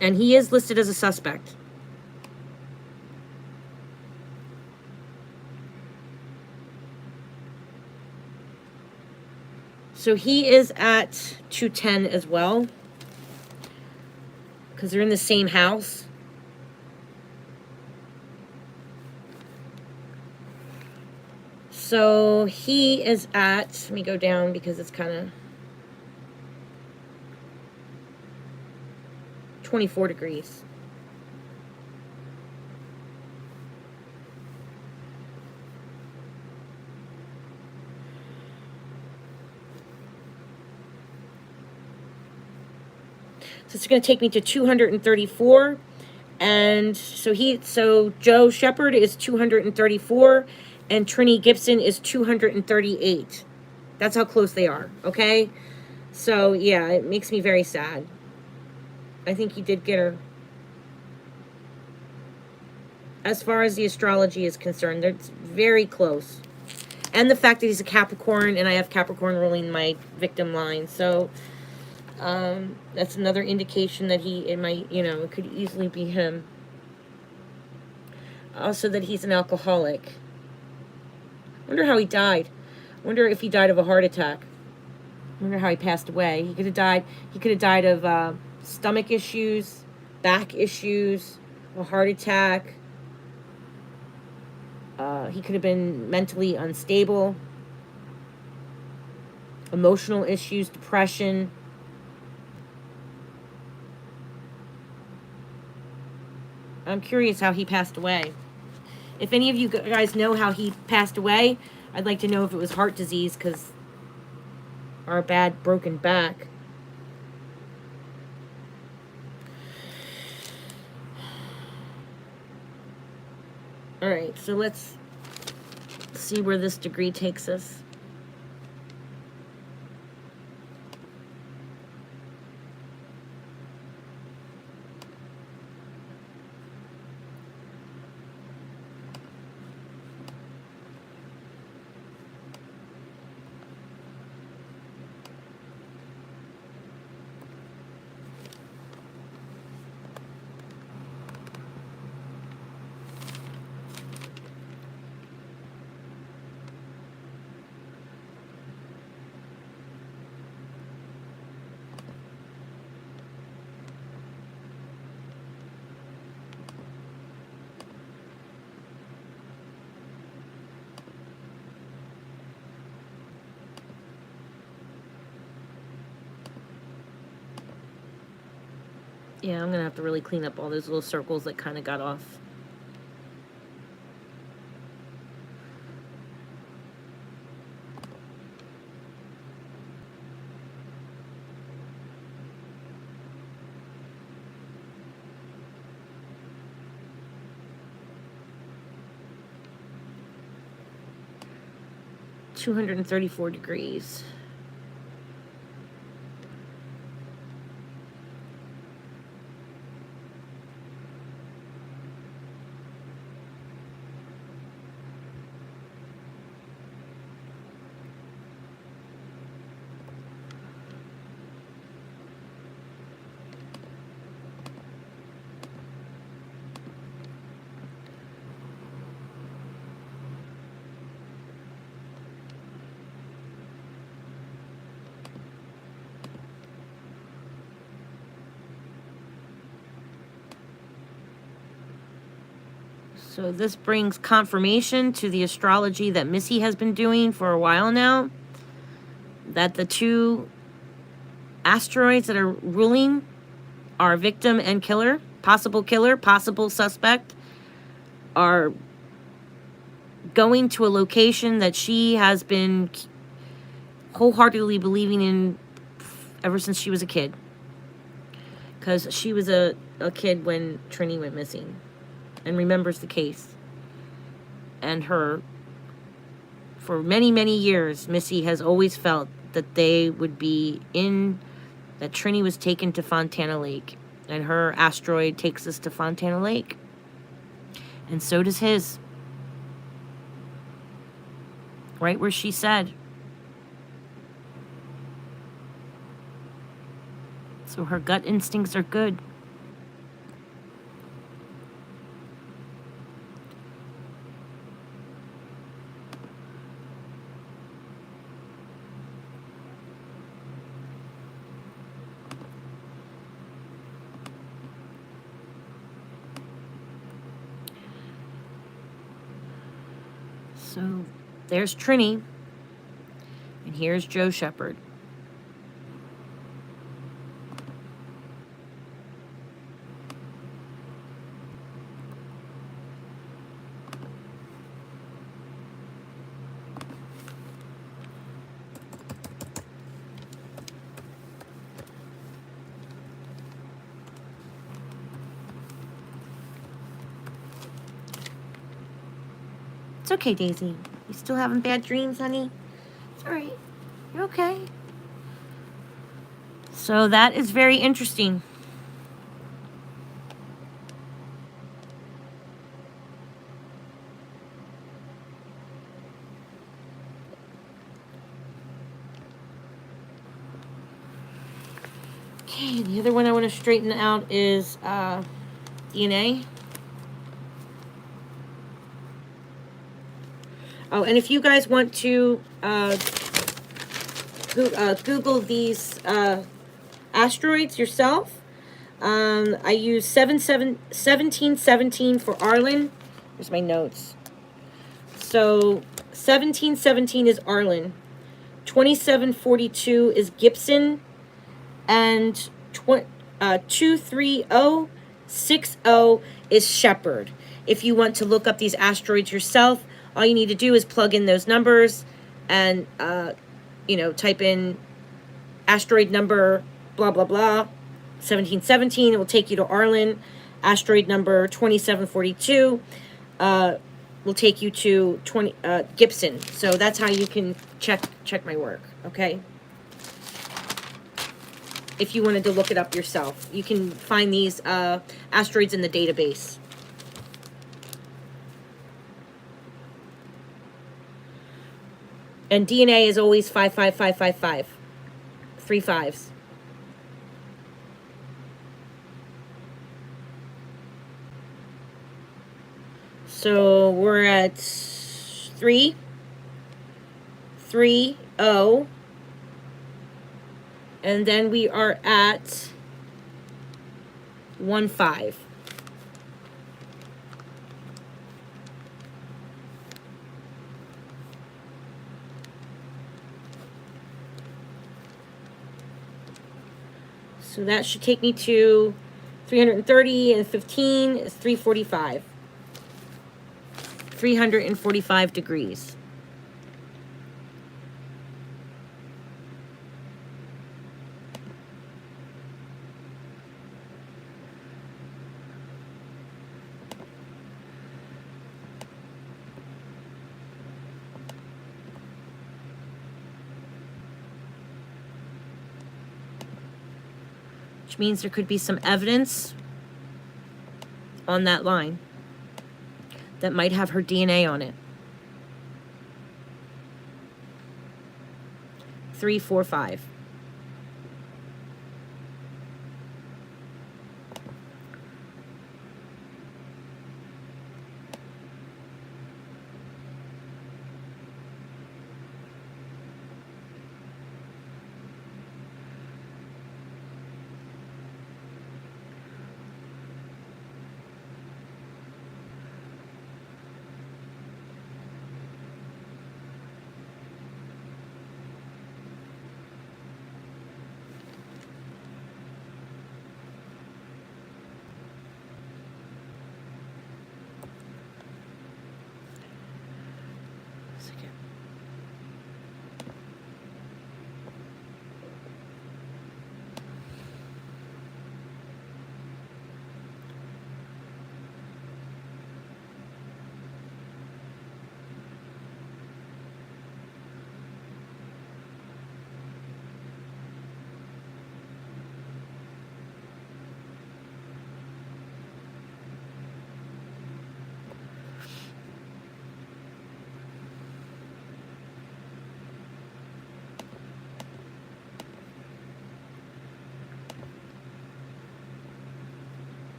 And he is listed as a suspect. So he is at 210 as well, because they're in the same house. So he is at, let me go down because it's kind of 24 degrees. So it's going to take me to 234. And so Joe Shepard is 234. and Trenny Gibson is 238. That's how close they are, okay? So, yeah, it makes me very sad. I think he did get her. As far as the astrology is concerned, it's very close. And the fact that he's a Capricorn, and I have Capricorn ruling my victim line. So, that's another indication that it might, it could easily be him. Also that he's an alcoholic. Wonder how he died. Wonder if he died of a heart attack. Wonder how he passed away. He could have died of stomach issues, back issues, a heart attack. He could have been mentally unstable, emotional issues, depression. I'm curious how he passed away. If any of you guys know how he passed away, I'd like to know if it was heart disease or a bad broken back. All right, so let's see where this degree takes us. Yeah, I'm going to have to really clean up all those little circles that kind of got off. $234. So this brings confirmation to the astrology that Missy has been doing for a while now, that the two asteroids that are ruling are victim and killer, possible suspect, are going to a location that she has been wholeheartedly believing in ever since she was a kid. Because she was a kid when Trenny went missing and remembers the case. And for many, many years, Missy has always felt that they would be that Trenny was taken to Fontana Lake. And her asteroid takes us to Fontana Lake. And so does his. Right where she said. So her gut instincts are good. So there's Trenny, and here's Joe Shepard. It's okay, Daisy. You still having bad dreams, honey? It's all right. You're okay. So that is very interesting. Okay, the other one I want to straighten out is DNA. Oh, and if you guys want to Google these asteroids yourself, I use 1717 for Arlen. Here's my notes. So 1717 is Arlen, 2742 is Gibson, and 23060 is Shepherd. If you want to look up these asteroids yourself, all you need to do is plug in those numbers and type in asteroid number blah blah blah 1717. It will take you to Arlen. Asteroid number 2742 will take you to Gibson. So that's how you can check my work, okay? If you wanted to look it up yourself, you can find these asteroids in the database. And DNA is always 55555. 3 5s. So we're at 3 3 0. And then we are at 1 5. So that should take me to 330, and 15 is 345. 345 degrees. Which means there could be some evidence on that line that might have her DNA on it. 3 4 5.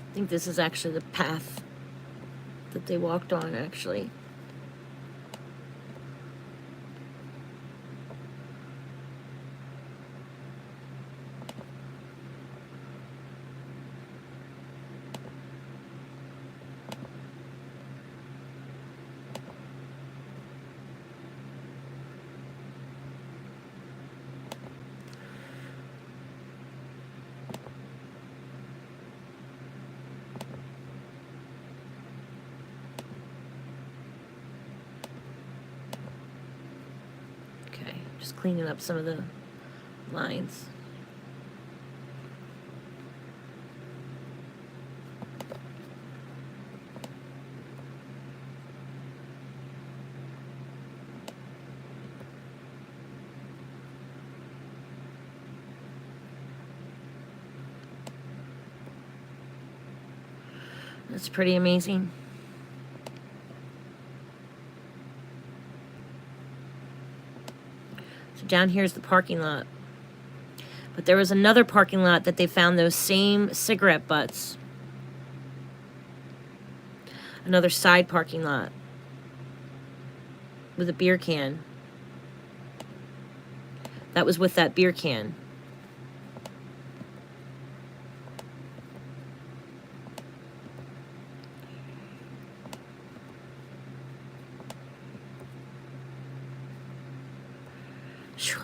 I think this is actually the path that they walked on, actually. Just cleaning up some of the lines. That's pretty amazing. So down here is the parking lot. But there was another parking lot that they found those same cigarette butts. Another side parking lot with a beer can. That was with that beer can.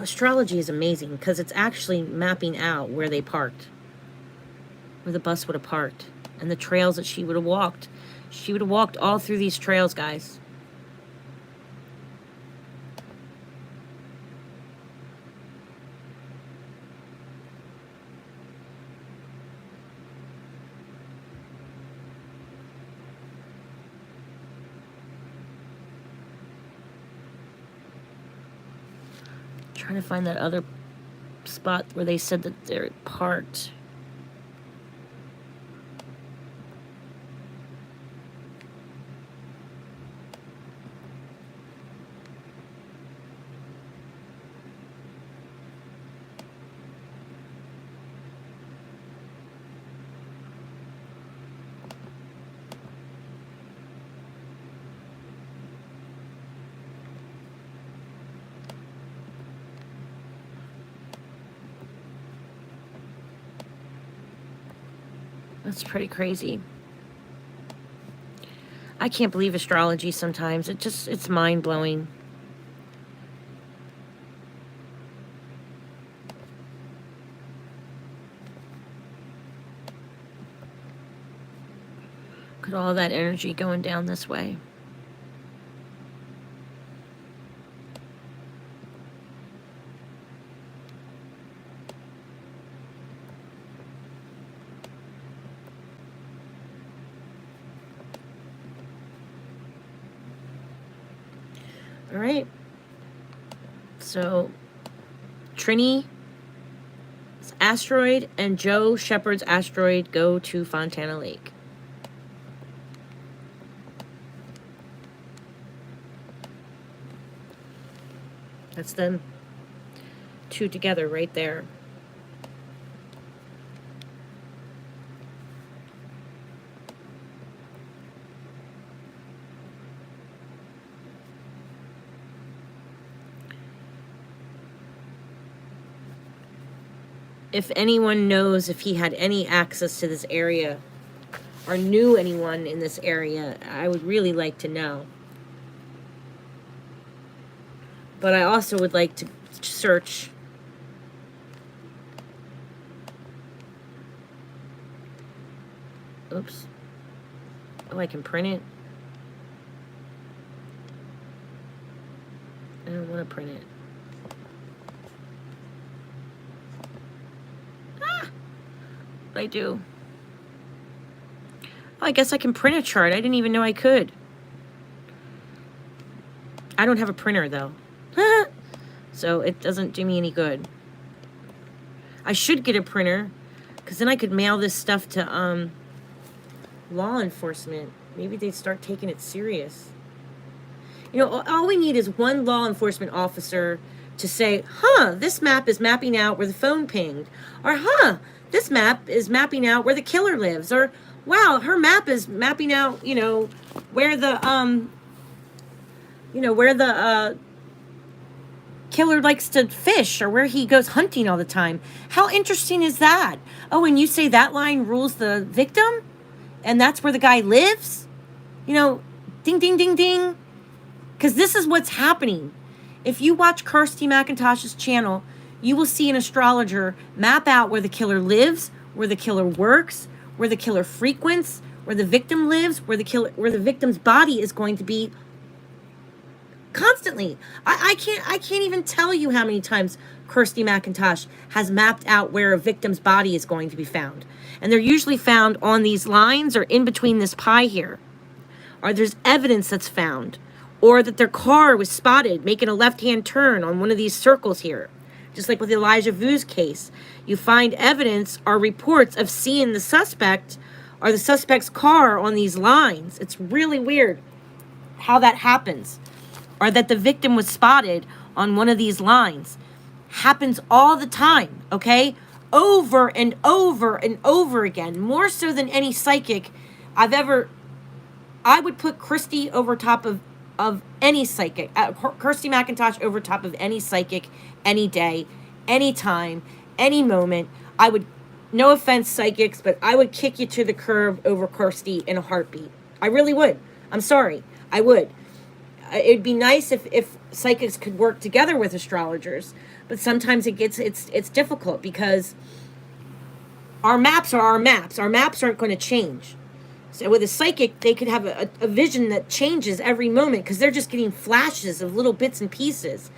Astrology is amazing because it's actually mapping out where they parked, where the bus would have parked, and the trails that she would have walked. She would have walked all through these trails, guys. Trying to find that other spot where they said that they're parked. That's pretty crazy. I can't believe astrology sometimes. It's mind-blowing. Look at all that energy going down this way. All right. So, Trenny's asteroid and Joe Shepard's asteroid go to Fontana Lake. That's them two together right there. If anyone knows if he had any access to this area or knew anyone in this area, I would really like to know. But I also would like to search oops. Oh, I can print it. I don't want to print it. I do. Oh, I guess I can print a chart. I didn't even know I could. I don't have a printer, though. So it doesn't do me any good. I should get a printer, because then I could mail this stuff to law enforcement. Maybe they'd start taking it serious. You know, all we need is one law enforcement officer to say, huh, this map is mapping out where the phone pinged. Or, huh, this map is mapping out where the killer lives. Or, wow, her map is mapping out, you know, where the, killer likes to fish or where he goes hunting all the time. How interesting is that? Oh, and you say that line rules the victim? And that's where the guy lives? You know, ding, ding, ding, ding. Because this is what's happening. If you watch Kirsty McIntosh's channel, you will see an astrologer map out where the killer lives, where the killer works, where the killer frequents, where the victim lives, where the victim's body is going to be constantly. I can't even tell you how many times Kirsty McIntosh has mapped out where a victim's body is going to be found. And they're usually found on these lines or in between this pie here. Or there's evidence that's found. Or that their car was spotted making a left-hand turn on one of these circles here. Just like with Elijah Vu's case. You find evidence or reports of seeing the suspect or the suspect's car on these lines. It's really weird how that happens. Or that the victim was spotted on one of these lines. Happens all the time, okay? Over and over and over again. More so than any psychic I've ever... I would put Kirsty over top of any psychic. Kirsty McIntosh over top of any psychic, any day, any time, any moment. I would, no offense, psychics, but I would kick you to the curb over Kirsty in a heartbeat. I really would. I'm sorry. I would. It'd be nice if psychics could work together with astrologers, but sometimes it's difficult because our maps are our maps. Our maps aren't going to change. So with a psychic, they could have a vision that changes every moment because they're just getting flashes of little bits and pieces.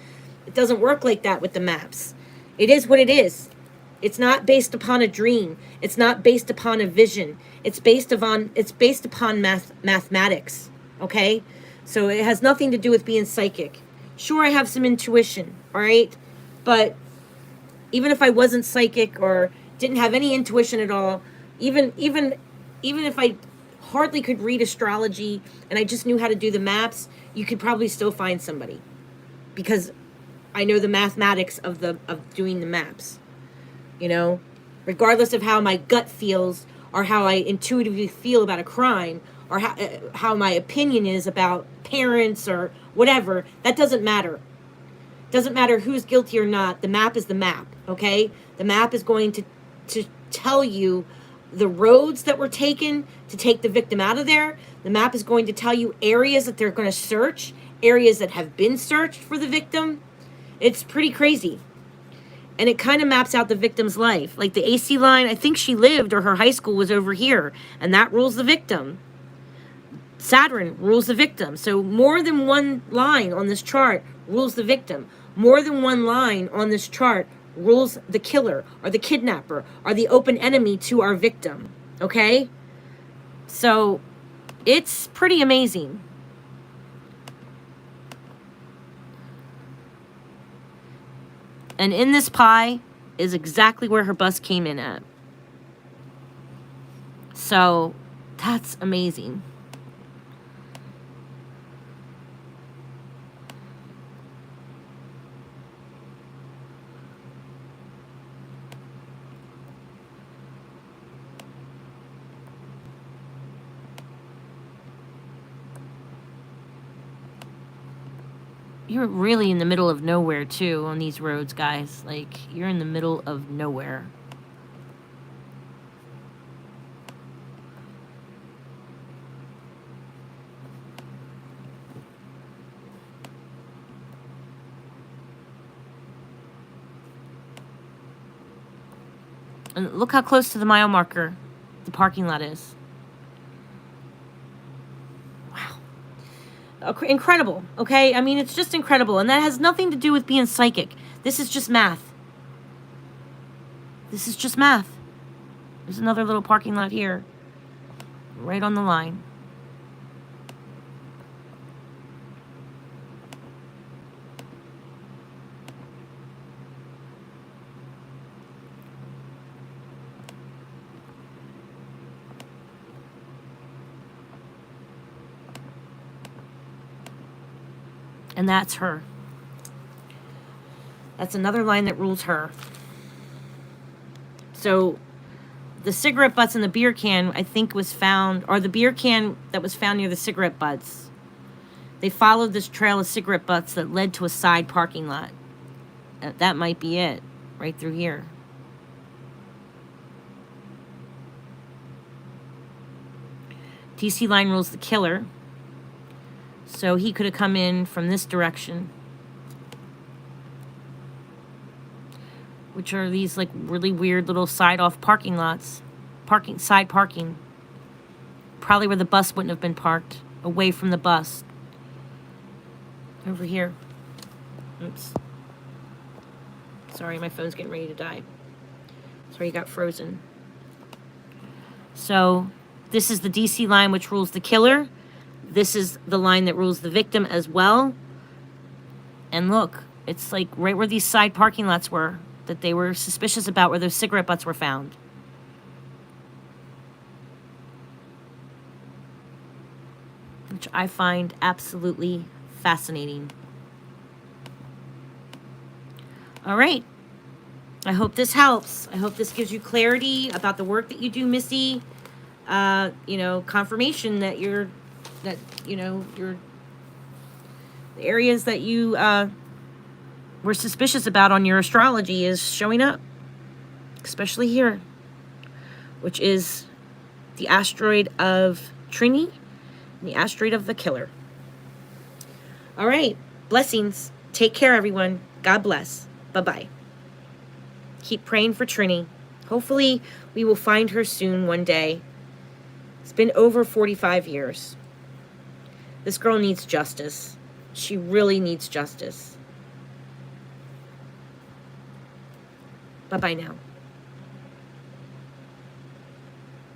It doesn't work like that with the maps. It is what it is. It's not based upon a dream. It's not based upon a vision. It's based upon mathematics. Okay? So it has nothing to do with being psychic. Sure, I have some intuition, all right? But even if I wasn't psychic or didn't have any intuition at all, even if I hardly could read astrology and I just knew how to do the maps, you could probably still find somebody because I know the mathematics of doing the maps. You know, regardless of how my gut feels or how I intuitively feel about a crime or how my opinion is about parents or whatever, that doesn't matter. Doesn't matter who's guilty or not. The map is the map, okay? The map is going to tell you the roads that were taken to take the victim out of there. The map is going to tell you areas that they're going to search, areas that have been searched for the victim. It's pretty crazy. And it kind of maps out the victim's life. Like the AC line, I think she lived or her high school was over here, and that rules the victim. Saturn rules the victim. So more than one line on this chart rules the victim. More than one line on this chart rules the killer or the kidnapper or the open enemy to our victim. Okay? So it's pretty amazing. And in this pie is exactly where her bus came in at. So that's amazing. You're really in the middle of nowhere, too, on these roads, guys. Like, you're in the middle of nowhere. And look how close to the mile marker the parking lot is. Incredible, okay? I mean, it's just incredible. And that has nothing to do with being psychic. This is just math. This is just math. There's another little parking lot here. Right on the line. And that's her. That's another line that rules her. So the cigarette butts in the beer can, I think, was found, or the beer can that was found near the cigarette butts. They followed this trail of cigarette butts that led to a side parking lot. That might be it, right through here. TC line rules the killer. So he could have come in from this direction. Which are these like really weird little side-off parking lots. Side parking. Probably where the bus wouldn't have been parked. Away from the bus. over here. Oops. Sorry, my phone's getting ready to die. Sorry, you got frozen. So this is the DC line which rules the killer. This is the line that rules the victim as well. And look, it's like right where these side parking lots were that they were suspicious about, where those cigarette butts were found. Which I find absolutely fascinating. All right. I hope this helps. I hope this gives you clarity about the work that you do, Missy. You know, confirmation that the areas that you were suspicious about on your astrology is showing up, especially here, which is the asteroid of Trini and the asteroid of the killer. All right. Blessings. Take care, everyone. God bless. Bye-bye. Keep praying for Trini. Hopefully, we will find her soon one day. It's been over 45 years. This girl needs justice. She really needs justice. Bye-bye now.